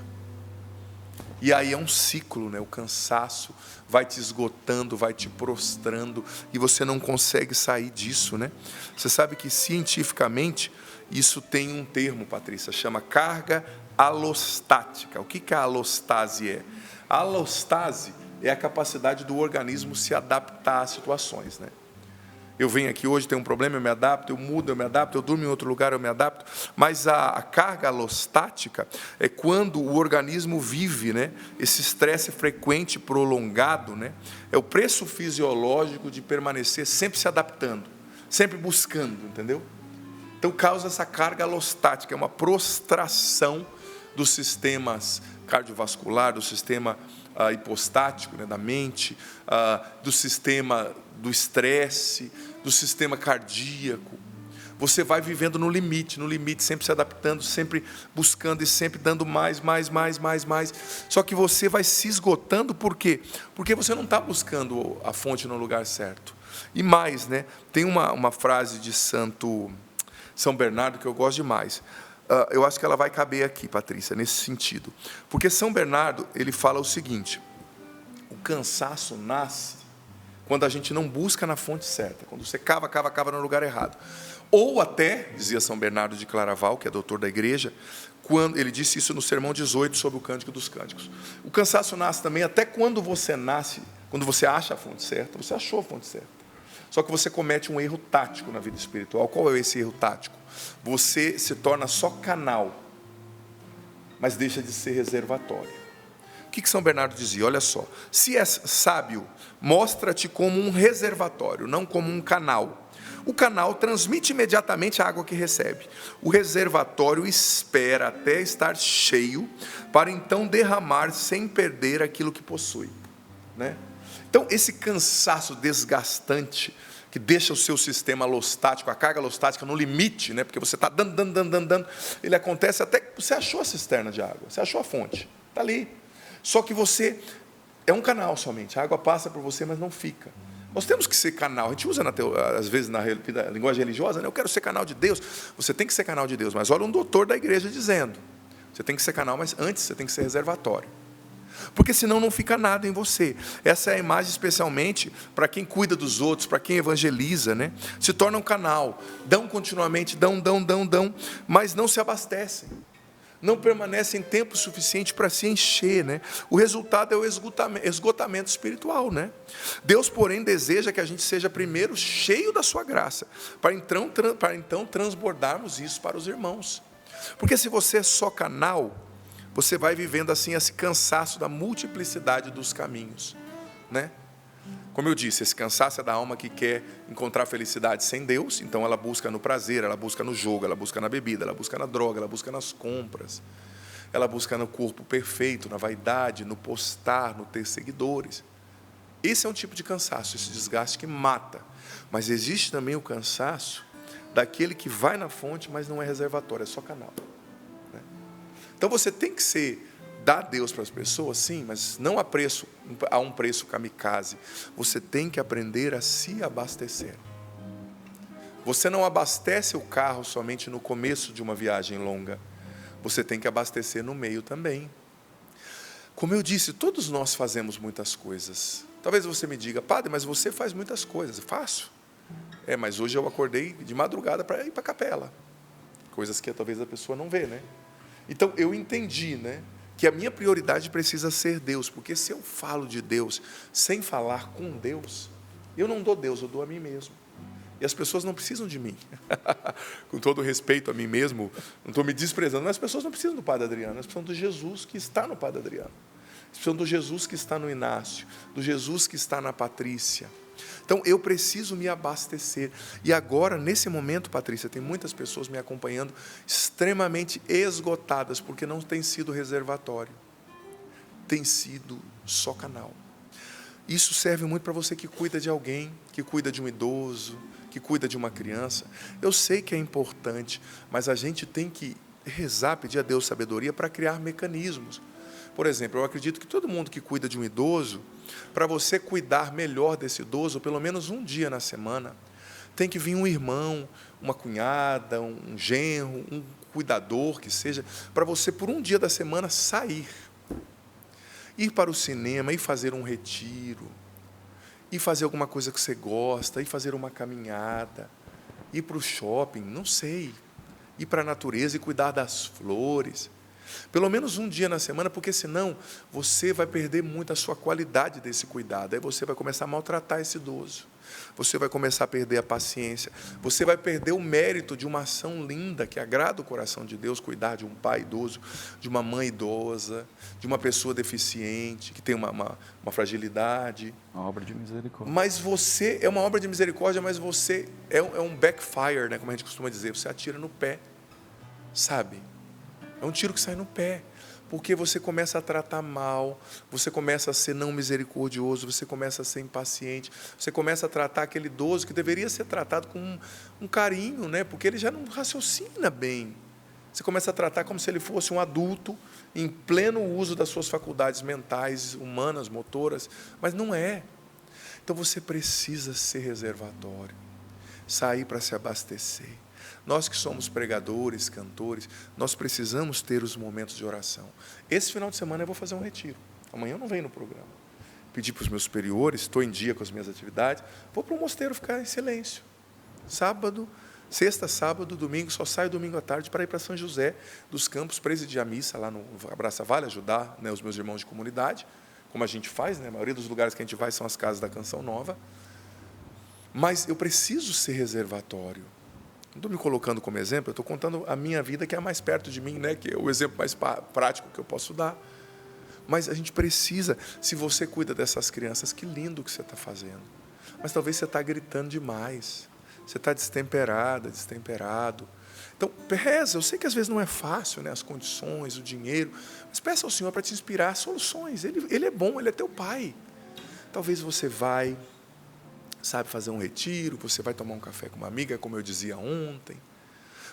E aí é um ciclo, né? O cansaço vai te esgotando, vai te prostrando, e você não consegue sair disso, né? Você sabe que cientificamente isso tem um termo, Patrícia, chama carga alostática. O que a alostase é? A alostase é a capacidade do organismo se adaptar a situações, né? Eu venho aqui hoje, tem um problema, eu me adapto, eu mudo, eu me adapto, eu durmo em outro lugar, eu me adapto. Mas a carga alostática é quando o organismo vive, né, esse estresse frequente, prolongado, né, é o preço fisiológico de permanecer sempre se adaptando, sempre buscando, entendeu? Então causa essa carga alostática, é uma prostração dos sistemas cardiovascular, do sistema hipostático, né, da mente, do sistema do estresse, do sistema cardíaco. Você vai vivendo no limite, sempre se adaptando, sempre buscando e sempre dando mais. Só que você vai se esgotando, por quê? Porque você não está buscando a fonte no lugar certo. E mais, né? Tem uma frase de São Bernardo que eu gosto demais. Eu acho que ela vai caber aqui, Patrícia, nesse sentido. Porque São Bernardo, ele fala o seguinte: o cansaço nasce quando a gente não busca na fonte certa, quando você cava no lugar errado. Ou até, dizia São Bernardo de Claraval, que é doutor da igreja, quando ele disse isso no Sermão 18 sobre o Cântico dos Cânticos. O cansaço nasce também até quando você acha a fonte certa, você achou a fonte certa. Só que você comete um erro tático na vida espiritual. Qual é esse erro tático? Você se torna só canal, mas deixa de ser reservatório. O que São Bernardo dizia? Olha só, se és sábio, mostra-te como um reservatório, não como um canal. O canal transmite imediatamente a água que recebe. O reservatório espera até estar cheio, para então derramar sem perder aquilo que possui, né? Então, esse cansaço desgastante, que deixa o seu sistema alostático, a carga alostática no limite, né? Porque você está dando, ele acontece até que você achou a cisterna de água, você achou a fonte, está ali. Só que você é um canal somente, a água passa por você, mas não fica. Nós temos que ser canal. A gente usa, às vezes, na linguagem religiosa, né? Eu quero ser canal de Deus. Você tem que ser canal de Deus. Mas olha um doutor da igreja dizendo, você tem que ser canal, mas antes você tem que ser reservatório. Porque senão não fica nada em você. Essa é a imagem especialmente para quem cuida dos outros, para quem evangeliza, né? Se torna um canal, dão continuamente, dão, mas não se abastecem. Não permanecem tempo suficiente para se encher, né? O resultado é o esgotamento espiritual, né? Deus, porém, deseja que a gente seja primeiro cheio da sua graça, para então transbordarmos isso para os irmãos. Porque se você é só canal, você vai vivendo assim esse cansaço da multiplicidade dos caminhos, né? Como eu disse, esse cansaço é da alma que quer encontrar felicidade sem Deus, então ela busca no prazer, ela busca no jogo, ela busca na bebida, ela busca na droga, ela busca nas compras, ela busca no corpo perfeito, na vaidade, no postar, no ter seguidores. Esse é um tipo de cansaço, esse desgaste que mata. Mas existe também o cansaço daquele que vai na fonte, mas não é reservatório, é só canal. Então você tem que dar Deus para as pessoas, sim, mas não a um preço kamikaze. Você tem que aprender a se abastecer. Você não abastece o carro somente no começo de uma viagem longa. Você tem que abastecer no meio também. Como eu disse, todos nós fazemos muitas coisas. Talvez você me diga, padre, mas você faz muitas coisas. Faço. Mas hoje eu acordei de madrugada para ir para a capela. Coisas que talvez a pessoa não vê, né? Então, eu entendi, né, que a minha prioridade precisa ser Deus, porque se eu falo de Deus sem falar com Deus, eu não dou Deus, eu dou a mim mesmo. E as pessoas não precisam de mim. Com todo respeito a mim mesmo, não estou me desprezando, mas as pessoas não precisam do Padre Adriano, elas precisam do Jesus que está no Padre Adriano. Elas precisam do Jesus que está no Inácio, do Jesus que está na Patrícia. Então, eu preciso me abastecer. E agora, nesse momento, Patrícia, tem muitas pessoas me acompanhando extremamente esgotadas, porque não tem sido reservatório. Tem sido só canal. Isso serve muito para você que cuida de alguém, que cuida de um idoso, que cuida de uma criança. Eu sei que é importante, mas a gente tem que rezar, pedir a Deus sabedoria para criar mecanismos. Por exemplo, eu acredito que todo mundo que cuida de um idoso, para você cuidar melhor desse idoso, pelo menos um dia na semana, tem que vir um irmão, uma cunhada, um genro, um cuidador que seja, para você por um dia da semana sair, ir para o cinema, ir fazer um retiro, ir fazer alguma coisa que você gosta, ir fazer uma caminhada, ir para o shopping, não sei, ir para a natureza e cuidar das flores. Pelo menos um dia na semana, porque senão você vai perder muito a sua qualidade desse cuidado. Aí você vai começar a maltratar esse idoso. Você vai começar a perder a paciência. Você vai perder o mérito de uma ação linda que agrada o coração de Deus, cuidar de um pai idoso, de uma mãe idosa, de uma pessoa deficiente, que tem uma fragilidade. Uma obra de misericórdia. Mas você é uma obra de misericórdia, mas você é um backfire, né, como a gente costuma dizer. Você atira no pé, sabe? É um tiro que sai no pé, porque você começa a tratar mal, você começa a ser não misericordioso, você começa a ser impaciente, você começa a tratar aquele idoso que deveria ser tratado com um carinho, né? Porque ele já não raciocina bem. Você começa a tratar como se ele fosse um adulto, em pleno uso das suas faculdades mentais, humanas, motoras, mas não é. Então você precisa ser reservatório, sair para se abastecer. Nós que somos pregadores, cantores, nós precisamos ter os momentos de oração. Esse final de semana eu vou fazer um retiro. Amanhã eu não venho no programa. Pedi para os meus superiores, estou em dia com as minhas atividades, vou para o mosteiro ficar em silêncio. Sábado, sexta, sábado, domingo, só saio domingo à tarde para ir para São José dos Campos, presidir a missa lá no Abraça Vale, ajudar, né, os meus irmãos de comunidade, como a gente faz, né, a maioria dos lugares que a gente vai são as casas da Canção Nova. Mas eu preciso ser reservatório. Não estou me colocando como exemplo, eu estou contando a minha vida, que é a mais perto de mim, né? Que é o exemplo mais prático que eu posso dar. Mas a gente precisa, se você cuida dessas crianças, que lindo o que você está fazendo. Mas talvez você está gritando demais, você está destemperada, destemperado. Então, reza, eu sei que às vezes não é fácil, né? As condições, o dinheiro, mas peça ao Senhor para te inspirar soluções. Ele é bom, Ele é teu Pai. Talvez você vai, sabe, fazer um retiro, você vai tomar um café com uma amiga, como eu dizia ontem.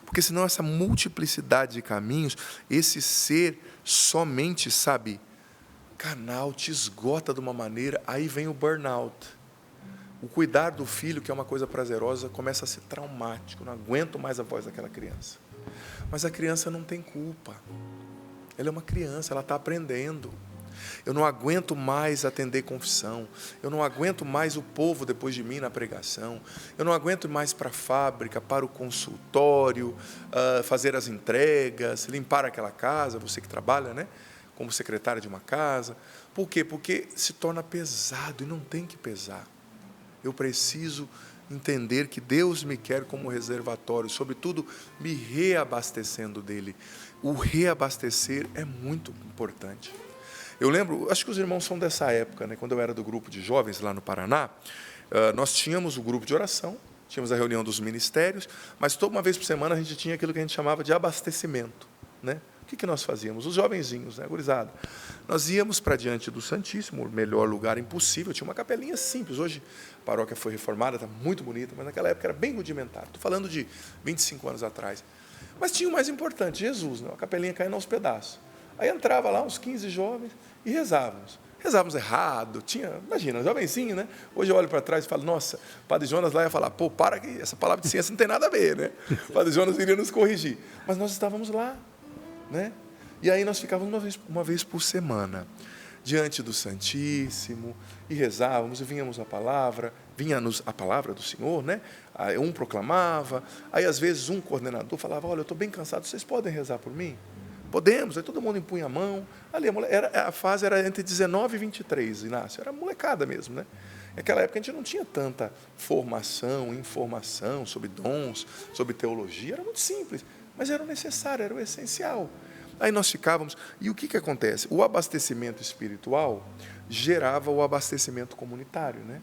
Porque senão essa multiplicidade de caminhos, esse ser somente, sabe, canal, te esgota de uma maneira, aí vem o burnout. O cuidar do filho, que é uma coisa prazerosa, começa a ser traumático. Não aguento mais a voz daquela criança. Mas a criança não tem culpa. Ela é uma criança, ela está aprendendo. Eu não aguento mais atender confissão. Eu não aguento mais o povo depois de mim na pregação. Eu não aguento mais para a fábrica, para o consultório, fazer as entregas, limpar aquela casa, você que trabalha, né, como secretária de uma casa. Por quê? Porque se torna pesado e não tem que pesar. Eu preciso entender que Deus me quer como reservatório, sobretudo me reabastecendo dele. O reabastecer é muito importante. Eu lembro, acho que os irmãos são dessa época, né? Quando eu era do grupo de jovens lá no Paraná, nós tínhamos o grupo de oração, tínhamos a reunião dos ministérios, mas toda uma vez por semana a gente tinha aquilo que a gente chamava de abastecimento, né? O que nós fazíamos? Os jovenzinhos, né, gurizada? Nós íamos para diante do Santíssimo, o melhor lugar impossível, tinha uma capelinha simples. Hoje a paróquia foi reformada, está muito bonita, mas naquela época era bem rudimentar. Estou falando de 25 anos atrás. Mas tinha o mais importante, Jesus, né? A capelinha caindo aos pedaços. Aí entrava lá uns 15 jovens e rezávamos. Rezávamos errado, imagina, jovenzinho, né? Hoje eu olho para trás e falo, nossa, o Padre Jonas lá ia falar, pô, para que essa palavra de ciência não tem nada a ver, né? O Padre Jonas iria nos corrigir. Mas nós estávamos lá, né? E aí nós ficávamos uma vez por semana diante do Santíssimo e rezávamos e vinha-nos a palavra do Senhor, né? Aí um proclamava, aí às vezes um coordenador falava, olha, eu estou bem cansado, vocês podem rezar por mim? Podemos, aí todo mundo impunha a mão. Ali a fase era entre 19 e 23, Inácio, era molecada mesmo, né? Naquela época a gente não tinha tanta formação, informação sobre dons, sobre teologia, era muito simples, mas era o necessário, era o essencial. Aí nós ficávamos, e o que acontece? O abastecimento espiritual gerava o abastecimento comunitário, né?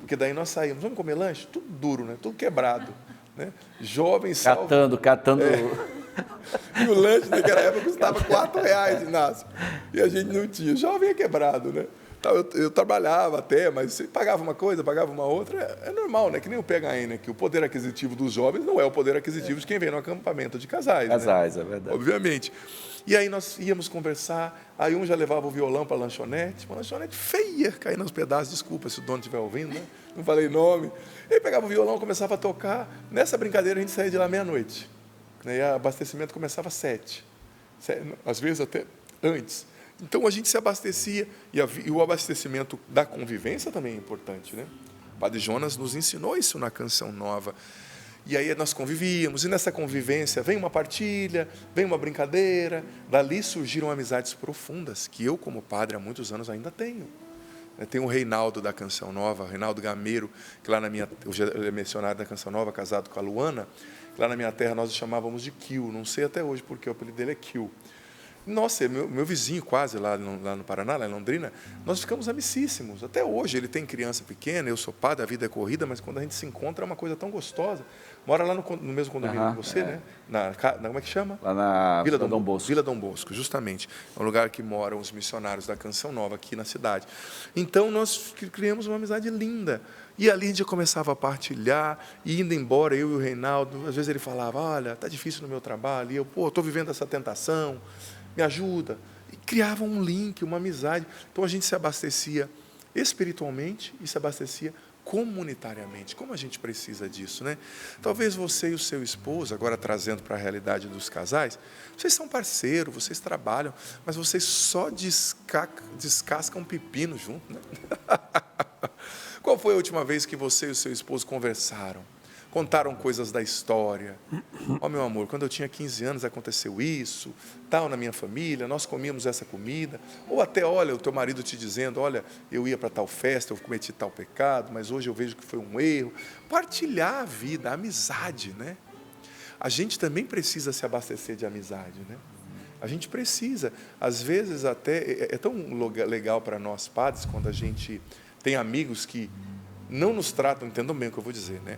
Porque daí nós saímos, vamos comer lanche? Tudo duro, né? Tudo quebrado, né? Jovens catando. E o lanche naquela época custava R$4, Inácio. E a gente não tinha. Jovem é quebrado, né? Eu trabalhava até, mas você pagava uma coisa, pagava uma outra. É normal, né? Que nem o PHN, que o poder aquisitivo dos jovens não é o poder aquisitivo de quem vem no acampamento de casais. Casais, né? É verdade. Obviamente. E aí nós íamos conversar, aí um já levava o violão para a lanchonete, uma lanchonete feia, caindo nos pedaços, desculpa se o dono estiver ouvindo, né? Não falei nome. Ele pegava o violão, começava a tocar. Nessa brincadeira a gente saía de lá meia-noite. E o abastecimento começava às 7, às vezes até antes. Então a gente se abastecia, e o abastecimento da convivência também é importante, né? O Padre Jonas nos ensinou isso na Canção Nova. E aí nós convivíamos, e nessa convivência vem uma partilha, vem uma brincadeira, dali surgiram amizades profundas, que eu, como padre, há muitos anos ainda tenho. Tem o Reinaldo da Canção Nova, Reinaldo Gameiro, que lá ele é missionário da Canção Nova, casado com a Luana, que lá na minha terra nós o chamávamos de Kill, não sei até hoje porque o apelido dele é Kill. Nossa, é meu vizinho quase lá no Paraná, lá em Londrina, nós ficamos amicíssimos. Até hoje, ele tem criança pequena, eu sou padre, a vida é corrida, mas quando a gente se encontra é uma coisa tão gostosa. Mora lá no mesmo condomínio que você, né? Como é que chama? Lá na Vila Dom Bosco. Vila Dom Bosco, justamente. É um lugar que moram os missionários da Canção Nova aqui na cidade. Então, nós criamos uma amizade linda. E ali a gente começava a partilhar, e indo embora, eu e o Reinaldo, às vezes ele falava, olha, está difícil no meu trabalho, e eu, estou vivendo essa tentação, me ajuda. E criava um link, uma amizade. Então a gente se abastecia espiritualmente e se abastecia comunitariamente. Como a gente precisa disso, né? Talvez você e o seu esposo, agora trazendo para a realidade dos casais, vocês são parceiros, vocês trabalham, mas vocês só descascam pepino junto, né? Qual foi a última vez que você e o seu esposo conversaram? Contaram coisas da história. Meu amor, quando eu tinha 15 anos aconteceu isso, tal, na minha família, nós comíamos essa comida. Ou até, olha, o teu marido te dizendo, olha, eu ia para tal festa, eu cometi tal pecado, mas hoje eu vejo que foi um erro. Partilhar a vida, a amizade, né? A gente também precisa se abastecer de amizade, né? A gente precisa. Às vezes até, é tão legal para nós padres, quando a gente tem amigos que não nos tratam, entendam bem o que eu vou dizer, né?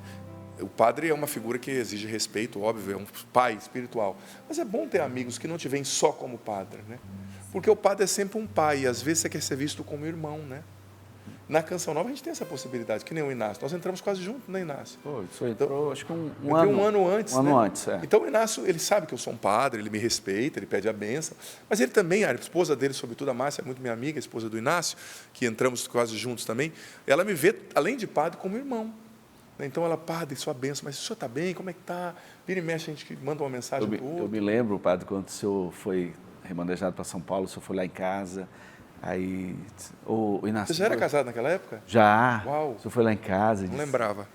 O padre é uma figura que exige respeito, óbvio, é um pai espiritual. Mas é bom ter amigos que não te veem só como padre, né? Porque o padre é sempre um pai, e às vezes você quer ser visto como irmão, né? Na Canção Nova a gente tem essa possibilidade, que nem o Inácio. Nós entramos quase junto, né, Inácio? Pô, isso entrou, acho que um Eu ano. tenho um ano antes, Um né? ano antes, é. Então o Inácio, ele sabe que eu sou um padre, ele me respeita, ele pede a benção, mas ele também, a esposa dele, sobretudo a Márcia, é muito minha amiga, a esposa do Inácio, que entramos quase juntos também, ela me vê, além de padre, como irmão. Então ela, padre, sua benção, mas o senhor está bem? Como é que está? Vira e mexe, a gente manda uma mensagem para o outro. Eu me lembro, padre, quando o senhor foi remanejado para São Paulo, o senhor foi lá em casa, aí... O Inácio, Você já era casado naquela época? Já. Uau. O senhor foi lá em casa. Não lembrava.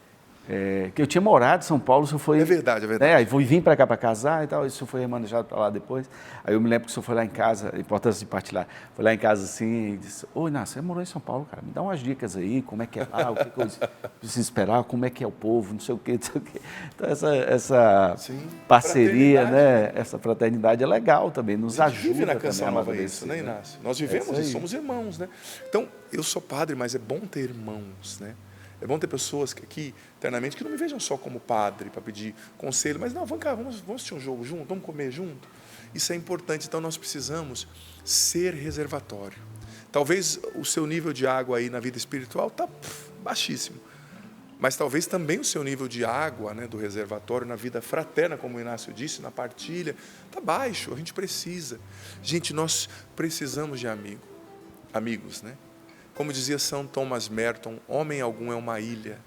Que eu tinha morado em São Paulo, o senhor foi... É verdade, é verdade. Aí vim para cá para casar e tal, e o senhor foi remanejado para lá depois. Aí eu me lembro que o senhor foi lá em casa, a importância de partilhar, foi lá em casa assim e disse, ô Inácio, você morou em São Paulo, cara, me dá umas dicas aí, como é que é lá, o que eu preciso esperar, como é que é o povo, não sei o quê, não sei o quê. Então essa Sim. parceria, Fraternidade. né, essa fraternidade é legal também, nos A gente ajuda vive na também Canção a Nova amadurecer, isso, né, né? Inácio? Nós É vivemos isso e aí. somos irmãos, né? Então, eu sou padre, mas é bom ter irmãos, né? É bom ter pessoas que aqui, internamente, que não me vejam só como padre para pedir conselho, mas não, vamos cá, vamos assistir um jogo junto, vamos comer junto. Isso é importante, então nós precisamos ser reservatório. Talvez o seu nível de água aí na vida espiritual está baixíssimo, mas talvez também o seu nível de água, né, do reservatório na vida fraterna, como o Inácio disse, na partilha, está baixo, a gente precisa. Gente, nós precisamos de amigos, né? Como dizia São Thomas Merton, homem algum é uma ilha.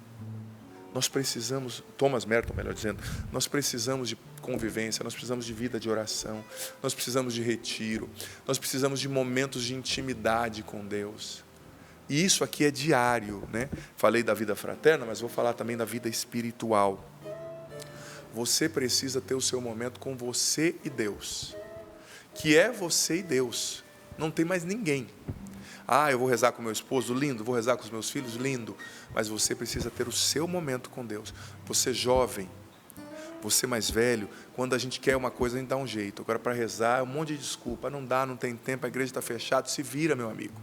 Nós precisamos, Thomas Merton, melhor dizendo, nós precisamos de convivência, nós precisamos de vida de oração, nós precisamos de retiro, nós precisamos de momentos de intimidade com Deus. E isso aqui é diário, né? Falei da vida fraterna, mas vou falar também da vida espiritual. Você precisa ter o seu momento com você e Deus, que é você e Deus, não tem mais ninguém. Ah, eu vou rezar com meu esposo, lindo, vou rezar com os meus filhos, lindo, mas você precisa ter o seu momento com Deus. Você jovem, você mais velho, quando a gente quer uma coisa, a gente dá um jeito. Agora, para rezar, é um monte de desculpa, não dá, não tem tempo, a igreja está fechada, se vira, meu amigo.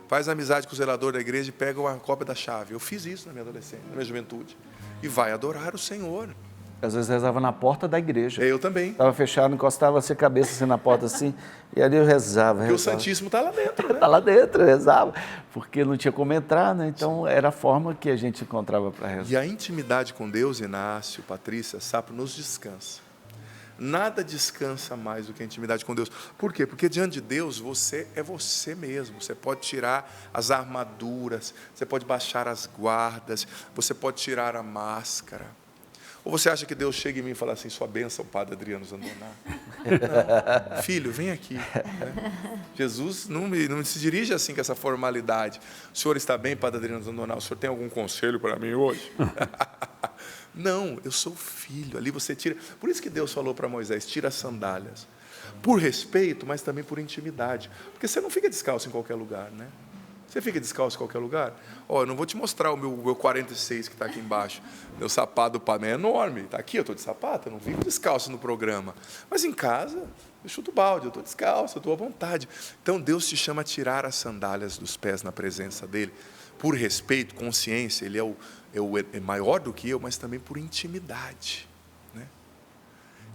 Faz amizade com o zelador da igreja e pega uma cópia da chave. Eu fiz isso na minha adolescência, na minha juventude. E vai adorar o Senhor. Às vezes rezava na porta da igreja. Eu também. Estava fechado, encostava a cabeça assim na porta assim, e ali eu rezava. Porque o Santíssimo está lá dentro, né? Está lá dentro, eu rezava, porque não tinha como entrar, né? Então era a forma que a gente encontrava para rezar. E a intimidade com Deus, Inácio, Patrícia, Sapo, nos descansa. Nada descansa mais do que a intimidade com Deus. Por quê? Porque diante de Deus, você é você mesmo. Você pode tirar as armaduras, você pode baixar as guardas, você pode tirar a máscara. Ou você acha que Deus chega em mim e fala assim, sua bênção, Padre Adriano Zandoná? Não. Filho, vem aqui. Né? Jesus não se dirige assim com essa formalidade. O senhor está bem, Padre Adriano Zandoná? O senhor tem algum conselho para mim hoje? Não, eu sou filho. Ali você tira. Por isso que Deus falou para Moisés, tira as sandálias. Por respeito, mas também por intimidade. Porque você não fica descalço em qualquer lugar, né? Você fica descalço em qualquer lugar? Ó, eu não vou te mostrar o meu 46 que está aqui embaixo. Meu sapato do Pamé é enorme. Está aqui, eu estou de sapato, eu não vivo descalço no programa. Mas em casa, eu chuto balde, eu estou descalço, eu estou à vontade. Então Deus te chama a tirar as sandálias dos pés na presença dEle. Por respeito, consciência, Ele é maior do que eu, mas também por intimidade. Né?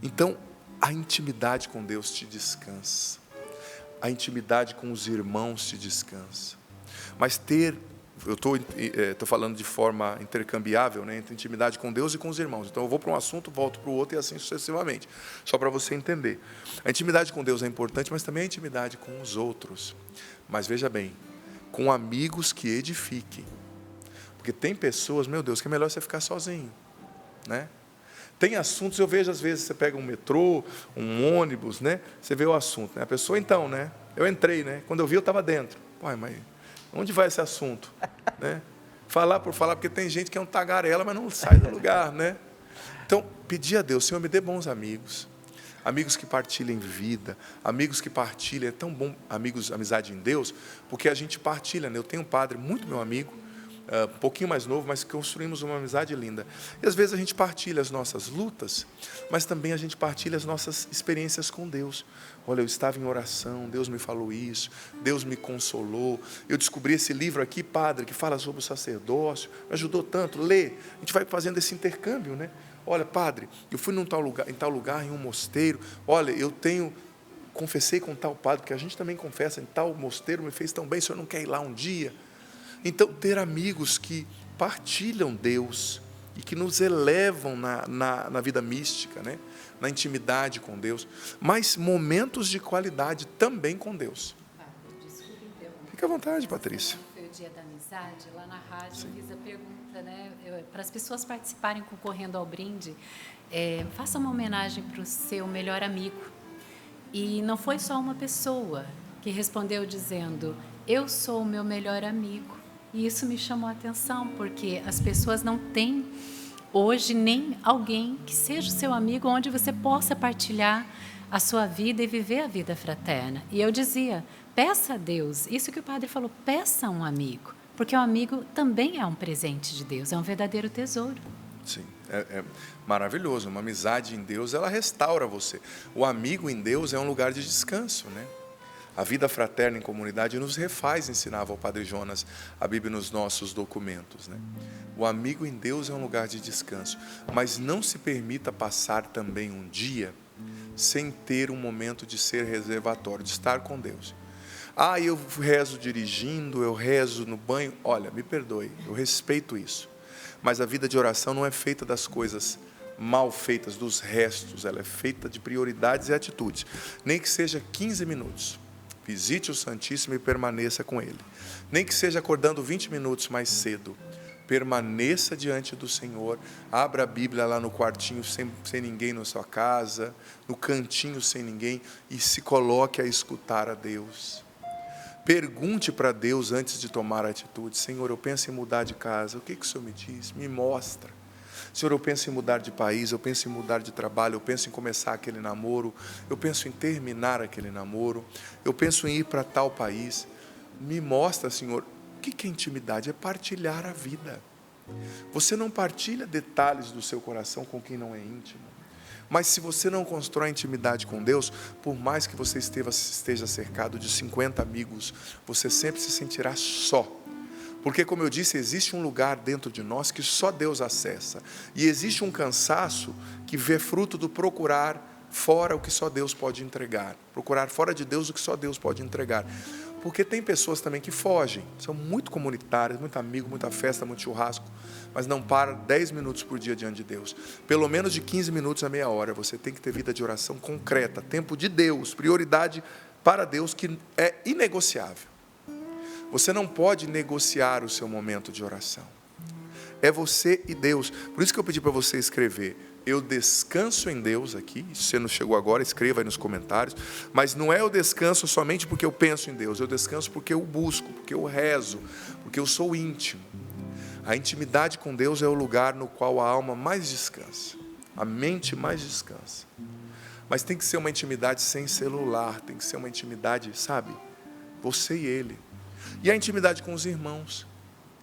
Então, a intimidade com Deus te descansa. A intimidade com os irmãos te descansa. Mas eu estou falando de forma intercambiável, né, entre intimidade com Deus e com os irmãos. Então eu vou para um assunto, volto para o outro e assim sucessivamente. Só para você entender. A intimidade com Deus é importante, mas também a intimidade com os outros. Mas veja bem, com amigos que edifiquem. Porque tem pessoas, meu Deus, que é melhor você ficar sozinho. Né? Tem assuntos, eu vejo às vezes, você pega um metrô, um ônibus, né? Você vê o assunto. Né? A pessoa então, né? Eu entrei, né? Quando eu vi, eu estava dentro. Uai, mas onde vai esse assunto? Né? Falar por falar, porque tem gente que é um tagarela, mas não sai do lugar, né? Então, pedir a Deus, Senhor, me dê bons amigos. Amigos que partilhem vida, amigos que partilhem, é tão bom, amigos, amizade em Deus, porque a gente partilha, né? Eu tenho um padre, muito meu amigo, um pouquinho mais novo, mas construímos uma amizade linda. E às vezes a gente partilha as nossas lutas, mas também a gente partilha as nossas experiências com Deus. Olha, eu estava em oração, Deus me falou isso, Deus me consolou. Eu descobri esse livro aqui, padre, que fala sobre o sacerdócio, me ajudou tanto. Lê, a gente vai fazendo esse intercâmbio, né? Olha, padre, eu fui em tal lugar, em um mosteiro. Olha, confessei com tal padre, porque a gente também confessa, em tal mosteiro me fez tão bem, o senhor não quer ir lá um dia? Então, ter amigos que partilham Deus e que nos elevam na vida mística, né? Na intimidade com Deus, mas momentos de qualidade também com Deus. Desculpe interromper. Fique à vontade, Patrícia. Foi o dia da amizade, lá na rádio, Luísa pergunta, né, para as pessoas participarem concorrendo ao brinde, faça uma homenagem para o seu melhor amigo. E não foi só uma pessoa que respondeu dizendo, eu sou o meu melhor amigo. E isso me chamou a atenção, porque as pessoas não têm hoje nem alguém que seja o seu amigo, onde você possa partilhar a sua vida e viver a vida fraterna. E eu dizia, peça a Deus, isso que o padre falou, peça um amigo, porque o amigo também é um presente de Deus, é um verdadeiro tesouro. Sim, é maravilhoso. Uma amizade em Deus, ela restaura você. O amigo em Deus é um lugar de descanso, né? A vida fraterna em comunidade nos refaz, ensinava o Padre Jonas, a Bíblia nos nossos documentos, né? O amigo em Deus é um lugar de descanso, mas não se permita passar também um dia sem ter um momento de ser reservatório, de estar com Deus. Eu rezo dirigindo, eu rezo no banho. Olha, me perdoe, eu respeito isso, mas a vida de oração não é feita das coisas mal feitas, dos restos, ela é feita de prioridades e atitudes, nem que seja 15 minutos. Visite o Santíssimo e permaneça com Ele. Nem que seja acordando 20 minutos mais cedo. Permaneça diante do Senhor. Abra a Bíblia lá no quartinho sem ninguém na sua casa, no cantinho sem ninguém, e se coloque a escutar a Deus. Pergunte para Deus antes de tomar a atitude. Senhor, eu penso em mudar de casa. O que o Senhor me diz? Me mostra. Senhor, eu penso em mudar de país, eu penso em mudar de trabalho, eu penso em começar aquele namoro, eu penso em terminar aquele namoro, eu penso em ir para tal país. Me mostra, Senhor, o que é intimidade? É partilhar a vida. Você não partilha detalhes do seu coração com quem não é íntimo. Mas se você não constrói intimidade com Deus, por mais que você esteja cercado de 50 amigos, você sempre se sentirá só. Porque, como eu disse, existe um lugar dentro de nós que só Deus acessa. E existe um cansaço que vê fruto do procurar fora o que só Deus pode entregar. Procurar fora de Deus o que só Deus pode entregar. Porque tem pessoas também que fogem, são muito comunitárias, muito amigo, muita festa, muito churrasco, mas não param 10 minutos por dia diante de Deus. Pelo menos de 15 minutos a meia hora, você tem que ter vida de oração concreta, tempo de Deus, prioridade para Deus que é inegociável. Você não pode negociar o seu momento de oração. É você e Deus. Por isso que eu pedi para você escrever. Eu descanso em Deus aqui. Se você não chegou agora, escreva aí nos comentários. Mas não é eu descanso somente porque eu penso em Deus. Eu descanso porque eu busco, porque eu rezo, porque eu sou íntimo. A intimidade com Deus é o lugar no qual a alma mais descansa. A mente mais descansa. Mas tem que ser uma intimidade sem celular. Tem que ser uma intimidade, sabe? Você e Ele. E a intimidade com os irmãos,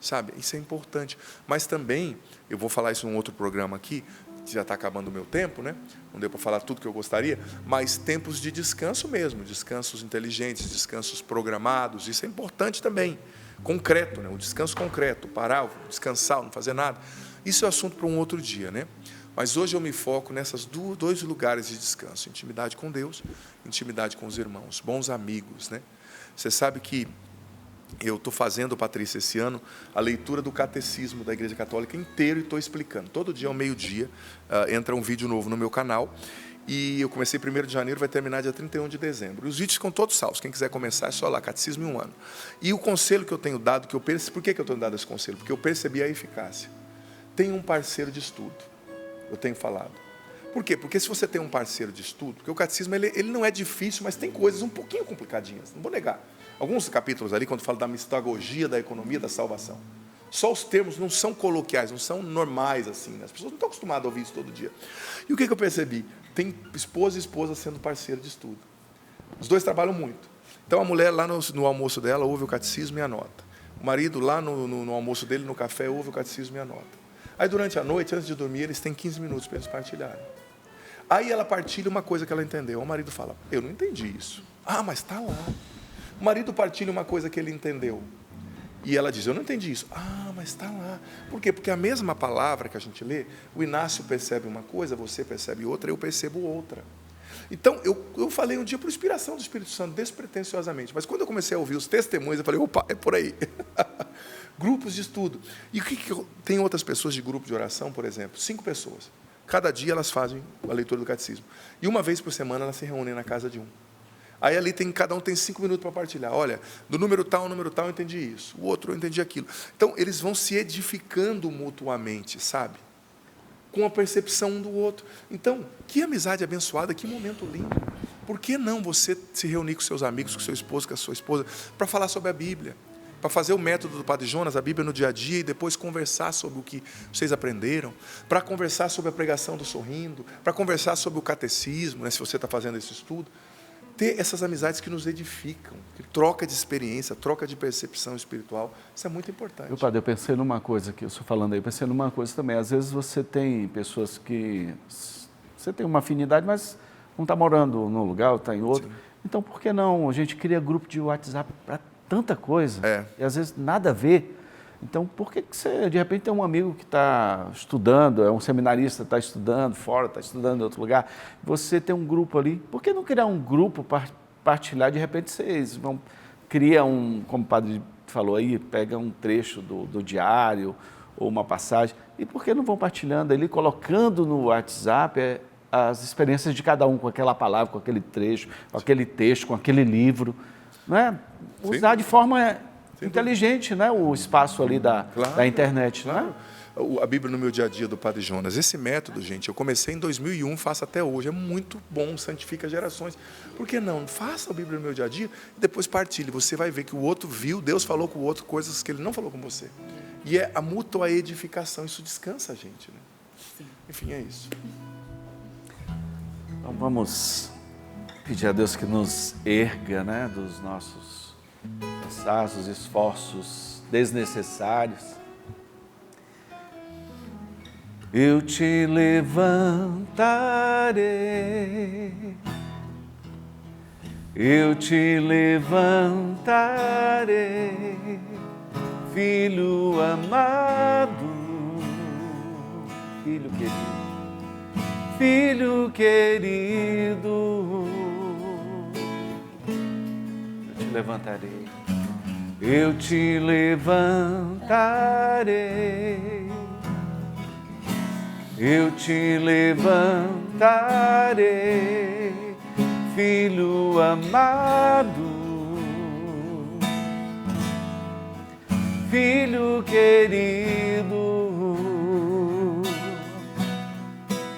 sabe? Isso é importante. Mas também, eu vou falar isso em um outro programa aqui, já está acabando o meu tempo, né? Não deu para falar tudo que eu gostaria, mas tempos de descanso mesmo, descansos inteligentes, descansos programados, isso é importante também. Concreto, né? O descanso concreto, parar, descansar, não fazer nada. Isso é assunto para um outro dia, né? Mas hoje eu me foco nessas dois lugares de descanso, intimidade com Deus, intimidade com os irmãos, bons amigos, né? Você sabe que eu estou fazendo, Patrícia, esse ano, a leitura do Catecismo da Igreja Católica inteiro e estou explicando. Todo dia, ao meio-dia, entra um vídeo novo no meu canal. E eu comecei 1º de janeiro, vai terminar dia 31 de dezembro. E os vídeos ficam todos salvos. Quem quiser começar, é só lá, Catecismo em um ano. E o conselho que eu tenho dado, por que eu tenho dado esse conselho? Porque eu percebi a eficácia. Tem um parceiro de estudo, eu tenho falado. Por quê? Porque se você tem um parceiro de estudo, porque o catecismo ele não é difícil, mas tem coisas um pouquinho complicadinhas, não vou negar. Alguns capítulos ali, quando fala da mistagogia da economia da salvação, só os termos não são coloquiais, não são normais assim, né? As pessoas não estão acostumadas a ouvir isso todo dia. E o que eu percebi? Tem esposa e esposa sendo parceiro de estudo. Os dois trabalham muito. Então a mulher lá no almoço dela ouve o catecismo e anota. O marido lá no almoço dele, no café, ouve o catecismo e anota. Aí durante a noite, antes de dormir, eles têm 15 minutos para eles partilharem. Aí ela partilha uma coisa que ela entendeu. O marido fala, eu não entendi isso. Ah, mas está lá. O marido partilha uma coisa que ele entendeu. E ela diz, eu não entendi isso. Ah, mas está lá. Por quê? Porque a mesma palavra que a gente lê, o Inácio percebe uma coisa, você percebe outra, eu percebo outra. Então, eu falei um dia por inspiração do Espírito Santo, despretensiosamente. Mas quando eu comecei a ouvir os testemunhos, eu falei, opa, é por aí. Grupos de estudo. E tem outras pessoas de grupo de oração, por exemplo, 5 pessoas. Cada dia elas fazem a leitura do catecismo. E uma vez por semana elas se reúnem na casa de um. Aí ali cada um tem 5 minutos para partilhar. Olha, do número tal eu entendi isso. O outro eu entendi aquilo. Então, eles vão se edificando mutuamente, sabe? Com a percepção um do outro. Então, que amizade abençoada, que momento lindo. Por que não você se reunir com seus amigos, com seu esposo, com a sua esposa, para falar sobre a Bíblia? Para fazer o método do Padre Jonas, a Bíblia no dia a dia, e depois conversar sobre o que vocês aprenderam, para conversar sobre a pregação do Sorrindo, para conversar sobre o catecismo, né, se você está fazendo esse estudo. Ter essas amizades que nos edificam, que troca de experiência, troca de percepção espiritual, isso é muito importante. Padre, eu pensei numa coisa que eu estou falando aí, eu pensei numa coisa também. Às vezes você tem pessoas que você tem uma afinidade, mas não está morando num lugar, está em outro. Sim. Então, por que não? A gente cria grupo de WhatsApp para tanta coisa, e às vezes nada a ver. Então, por que você, de repente, tem um amigo que está estudando, é um seminarista, está estudando fora, está estudando em outro lugar, você tem um grupo ali, por que não criar um grupo para partilhar? De repente, vocês vão criar como o padre falou aí, pega um trecho do diário ou uma passagem, e por que não vão partilhando ali, colocando no WhatsApp as experiências de cada um, com aquela palavra, com aquele trecho, com aquele texto, com aquele livro, não é? Usar de forma inteligente, né? O espaço ali da internet, claro. Né? A Bíblia no meu dia a dia do Padre Jonas, esse método, gente, eu comecei em 2001, faço até hoje, é muito bom, santifica gerações. Por que não? Faça a Bíblia no meu dia a dia e depois partilhe. Você vai ver que o outro viu, Deus falou com o outro coisas que ele não falou com você. E é a mútua edificação, isso descansa a gente, né? Sim. Enfim, é isso. Então vamos pedir a Deus que nos erga, né, dos nossos cansaços, esforços desnecessários. Eu te levantarei, eu te levantarei, filho amado, filho querido, filho querido, eu te levantarei, eu te levantarei. Eu te levantarei, filho amado, filho querido,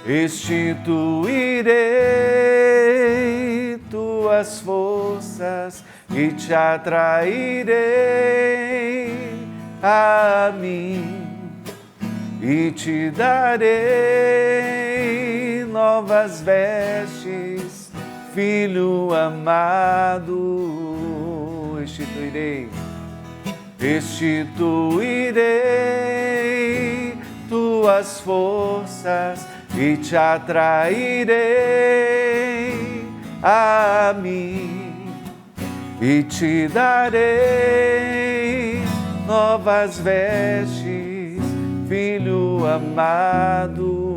restituirei tuas forças e te atrairei a mim. E te darei novas vestes, filho amado. Restituirei tuas forças e te atrairei a mim. E te darei novas vestes, filho amado.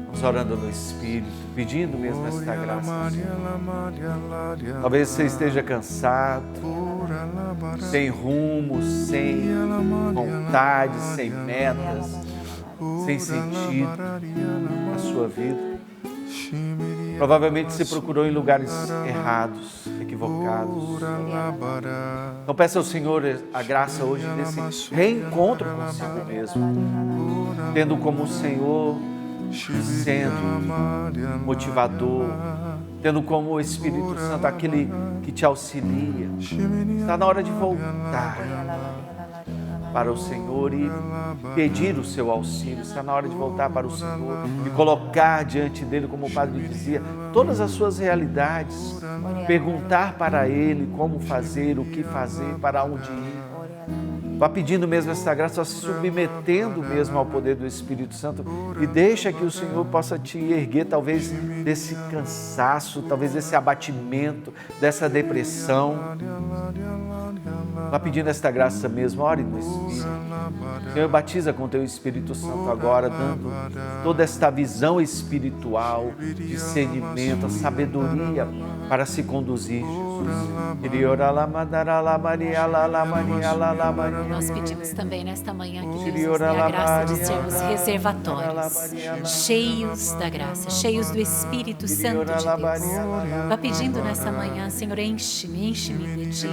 Vamos orando no Espírito, pedindo mesmo esta graça. Talvez você esteja cansado, sem rumo, sem vontade, sem metas, sem sentido na sua vida. Provavelmente você procurou em lugares errados, equivocados. Então peça ao Senhor a graça hoje desse reencontro consigo mesmo, tendo como o Senhor sendo motivador, tendo como o Espírito Santo aquele que te auxilia. Está na hora de voltar para o Senhor e pedir o seu auxílio. Está na hora de voltar para o Senhor e colocar diante dele, como o Padre dizia, todas as suas realidades, perguntar para ele como fazer, o que fazer, para onde ir. Vá pedindo mesmo essa graça, se submetendo mesmo ao poder do Espírito Santo e deixa que o Senhor possa te erguer talvez desse cansaço, talvez desse abatimento, dessa depressão. Vá pedindo esta graça mesmo, ore no Espírito. Senhor, batiza com Teu Espírito Santo agora, dando toda esta visão espiritual, discernimento, a sabedoria para se conduzir, Jesus. Nós pedimos também nesta manhã que Deus nos dê a graça de sermos reservatórios, cheios da graça, cheios do Espírito Santo de Deus. Vá pedindo nessa manhã, Senhor, enche-me de Ti,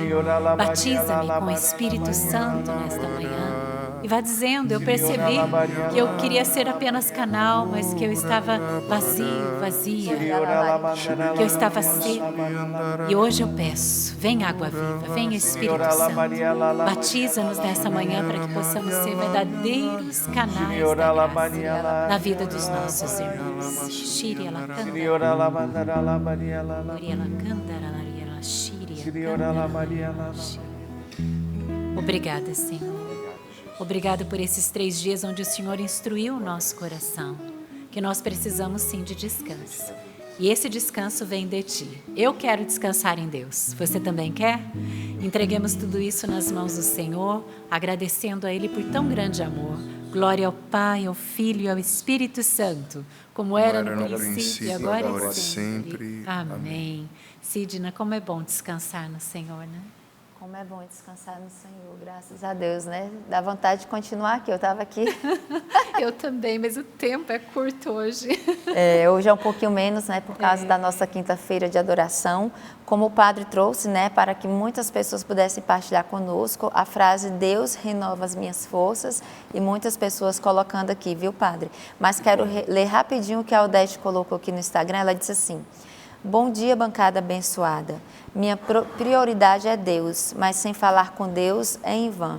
batiza-me com o Espírito Santo nesta manhã. E vá dizendo, eu percebi que eu queria ser apenas canal, mas que eu estava vazia, que eu estava seco. E hoje eu peço, vem água viva, vem Espírito Santo, batiza-nos nessa manhã para que possamos ser verdadeiros canais da graça na vida dos nossos irmãos. Shiri ela Obrigada, Senhor. Obrigado por esses 3 dias onde o Senhor instruiu o nosso coração, que nós precisamos sim de descanso. E esse descanso vem de Ti. Eu quero descansar em Deus. Você também quer? Entreguemos tudo isso nas mãos do Senhor, agradecendo a Ele por tão grande amor. Glória ao Pai, ao Filho e ao Espírito Santo, como era no princípio, agora e sempre. Amém. Sidna, como é bom descansar no Senhor, né? Como é bom descansar no Senhor, graças a Deus, né? Dá vontade de continuar aqui, eu estava aqui. Eu também, mas o tempo é curto hoje. Hoje é um pouquinho menos, né? Por causa da nossa quinta-feira de adoração. Como o padre trouxe, né? Para que muitas pessoas pudessem partilhar conosco a frase Deus renova as minhas forças, e muitas pessoas colocando aqui, viu, padre? Mas quero ler rapidinho o que a Aldete colocou aqui no Instagram. Ela disse assim: bom dia, bancada abençoada. Minha prioridade é Deus, mas sem falar com Deus é em vão.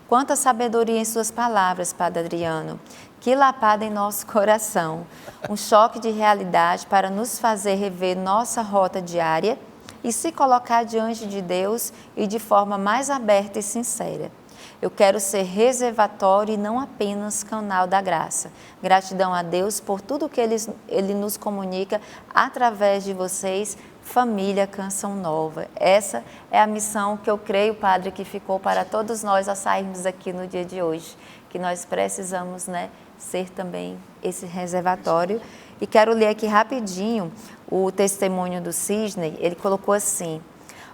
Quanta sabedoria em suas palavras, Padre Adriano. Que lapada em nosso coração. Um choque de realidade para nos fazer rever nossa rota diária e se colocar diante de Deus e de forma mais aberta e sincera. Eu quero ser reservatório e não apenas canal da graça. Gratidão a Deus por tudo que Ele nos comunica através de vocês, família Canção Nova. Essa é a missão que eu creio, Padre, que ficou para todos nós ao sairmos aqui no dia de hoje, que nós precisamos, né, ser também esse reservatório. E quero ler aqui rapidinho o testemunho do Cisney. Ele colocou assim: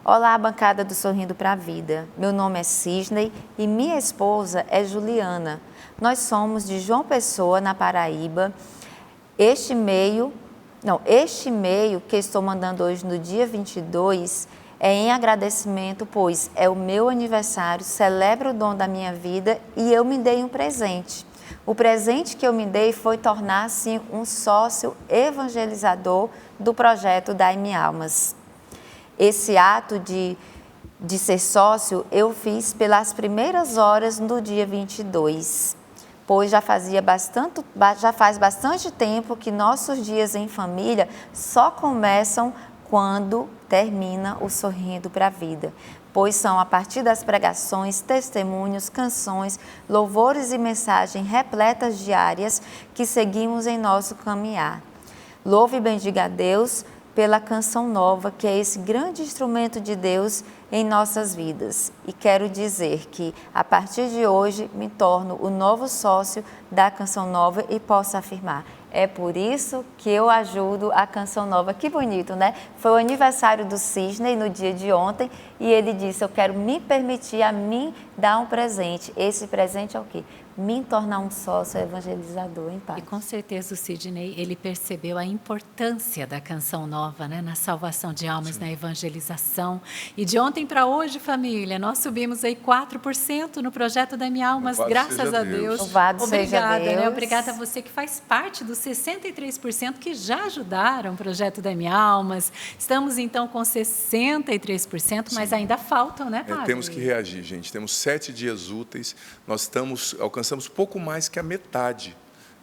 olá, bancada do Sorrindo para a Vida. Meu nome é Cisney e minha esposa é Juliana. Nós somos de João Pessoa, na Paraíba. Este e-mail que estou mandando hoje no dia 22 é em agradecimento, pois é o meu aniversário, celebro o dom da minha vida e eu me dei um presente. O presente que eu me dei foi tornar-se um sócio evangelizador do projeto Dai-me Almas. Esse ato de ser sócio eu fiz pelas primeiras horas do dia 22, pois já faz bastante tempo que nossos dias em família só começam quando termina o Sorrindo para a Vida, pois são a partir das pregações, testemunhos, canções, louvores e mensagens repletas diárias que seguimos em nosso caminhar. Louve e bendiga a Deus pela Canção Nova, que é esse grande instrumento de Deus em nossas vidas. E quero dizer que, a partir de hoje, me torno o novo sócio da Canção Nova e posso afirmar: é por isso que eu ajudo a Canção Nova. Que bonito, né? Foi o aniversário do Cisney no dia de ontem e ele disse: eu quero me permitir a mim dar um presente. Esse presente é o quê? Me tornar um sócio evangelizador, em paz. E com certeza o Sidney, ele percebeu a importância da Canção Nova, né, na salvação de almas, sim, na evangelização. E de ontem para hoje, família, nós subimos aí 4% no projeto Dai-me Almas, graças a Deus. Louvado seja Deus. Né? Obrigada a você que faz parte dos 63% que já ajudaram o projeto Dai-me Almas. Estamos então com 63%, mas ainda faltam, né, Padre? Temos que reagir, gente. Temos 7 dias úteis, nós alcançamos pouco mais que a metade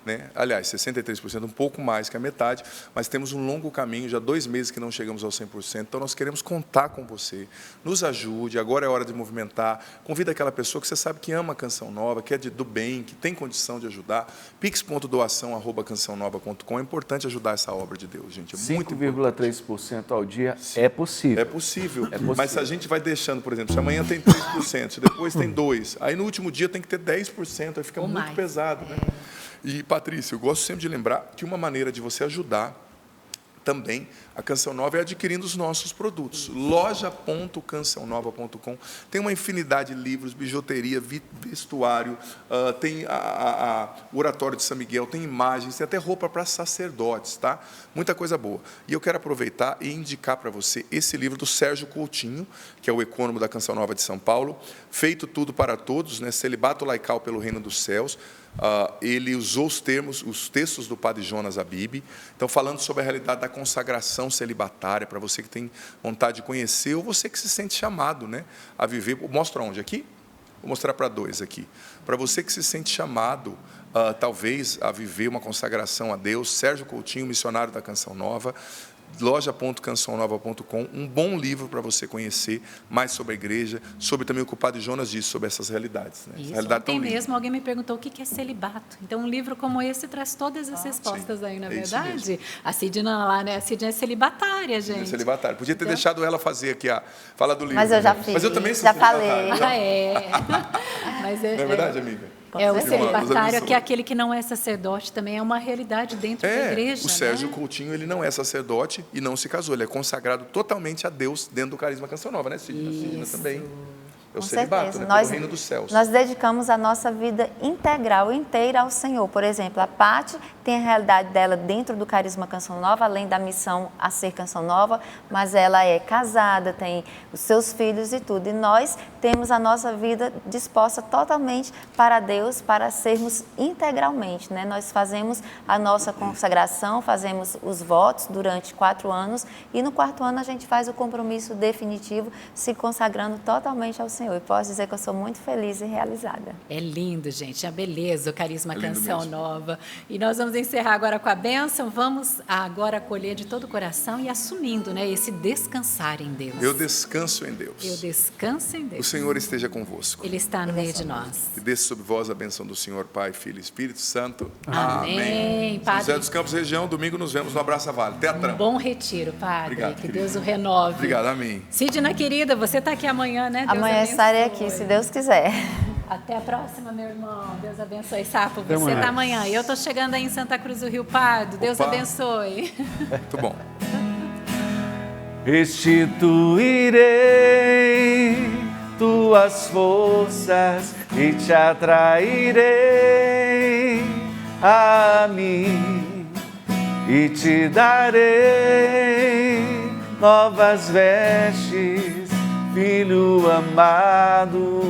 né? Aliás, 63%, um pouco mais que a metade, mas temos um longo caminho, já 2 meses que não chegamos ao 100%, então nós queremos contar com você. Nos ajude, agora é hora de movimentar, convida aquela pessoa que você sabe que ama a Canção Nova, que é do bem, que tem condição de ajudar, pix.doação@cançãonova.com, é importante ajudar essa obra de Deus, gente, é muito importante. 5,3% ao dia é possível. É possível, mas se a gente vai deixando, por exemplo, se amanhã tem 3%, se depois tem 2%, aí no último dia tem que ter 10%, aí fica Ou muito mais. pesado, né? E, Patrícia, eu gosto sempre de lembrar que uma maneira de você ajudar também a Canção Nova é adquirindo os nossos produtos. loja.cançãonova.com tem uma infinidade de livros, bijuteria, vestuário, tem o oratório de São Miguel, tem imagens, tem até roupa para sacerdotes, tá? Muita coisa boa. E eu quero aproveitar e indicar para você esse livro do Sérgio Coutinho, que é o ecônomo da Canção Nova de São Paulo, Feito Tudo para Todos, né? Celibato laical pelo Reino dos Céus. Ele usou os textos do padre Jonas Abib, então falando sobre a realidade da consagração celibatária, para você que tem vontade de conhecer, ou você que se sente chamado, né, a viver. Mostra onde? Aqui? Vou mostrar para 2 aqui. Para você que se sente chamado, talvez, a viver uma consagração a Deus, Sérgio Coutinho, missionário da Canção Nova, loja.cançãonova.com, um bom livro para você conhecer mais sobre a igreja, sobre também o que o padre Jonas disse sobre essas realidades. Né? Isso, Essa realidade ontem tão linda. mesmo alguém me perguntou o que é celibato. Então, um livro como esse traz todas as respostas aí, na é isso verdade. mesmo. A Sidna lá, né? A Sidna é celibatária, Sim, gente. celibatário. Podia ter deixado ela fazer aqui a fala do livro. Mas eu já né? fiz, Mas eu também sou já celibatário, falei. tá? Ah, é. Mas Não é verdade, amiga? É o Com certeza. celibatário, que é aquele que não é sacerdote, também é uma realidade dentro da igreja. O Sérgio né? Coutinho, ele não é sacerdote e não se casou. Ele é consagrado totalmente a Deus dentro do Carisma Canção Nova, né, Sidna? Sidna também. É o Com celibato, certeza. né? Pelo reino dos céus. Nós dedicamos a nossa vida integral, inteira ao Senhor. Por exemplo, a Paty tem a realidade dela dentro do Carisma Canção Nova, além da missão a ser Canção Nova, mas ela é casada, tem os seus filhos e tudo. E nós temos a nossa vida disposta totalmente para Deus, para sermos integralmente, né? Nós fazemos a nossa consagração, fazemos os votos durante 4 anos e no 4º ano a gente faz o compromisso definitivo, se consagrando totalmente ao Senhor. E posso dizer que eu sou muito feliz e realizada. É lindo, gente, a beleza, o Carisma É lindo Canção mesmo. Nova. E nós vamos encerrar agora com a bênção, vamos agora acolher de todo o coração e assumindo, né, esse descansar em Deus. Eu descanso em Deus. Eu descanso em O Deus. Senhor esteja convosco. Ele está no meio de nós. E desça sobre vós a bênção do Senhor, Pai, Filho e Espírito Santo. Amém. São Padre, José dos Campos, região, domingo nos vemos no Abraça Vale. Até a trampa. bom retiro, Padre. Obrigado, que querida. Deus o renove. Obrigado, amém. Sidna, querida, você está aqui amanhã, né? Deus Amanhã abençoe. estarei aqui, se Deus quiser. Até a próxima, meu irmão. Deus abençoe. Sapo, Até você amanhã. está amanhã. E eu estou chegando aí em Santa Cruz do Rio Pardo. Deus Opa. abençoe. Muito bom. Restituirei tuas forças e te atrairei a mim e te darei novas vestes, filho amado.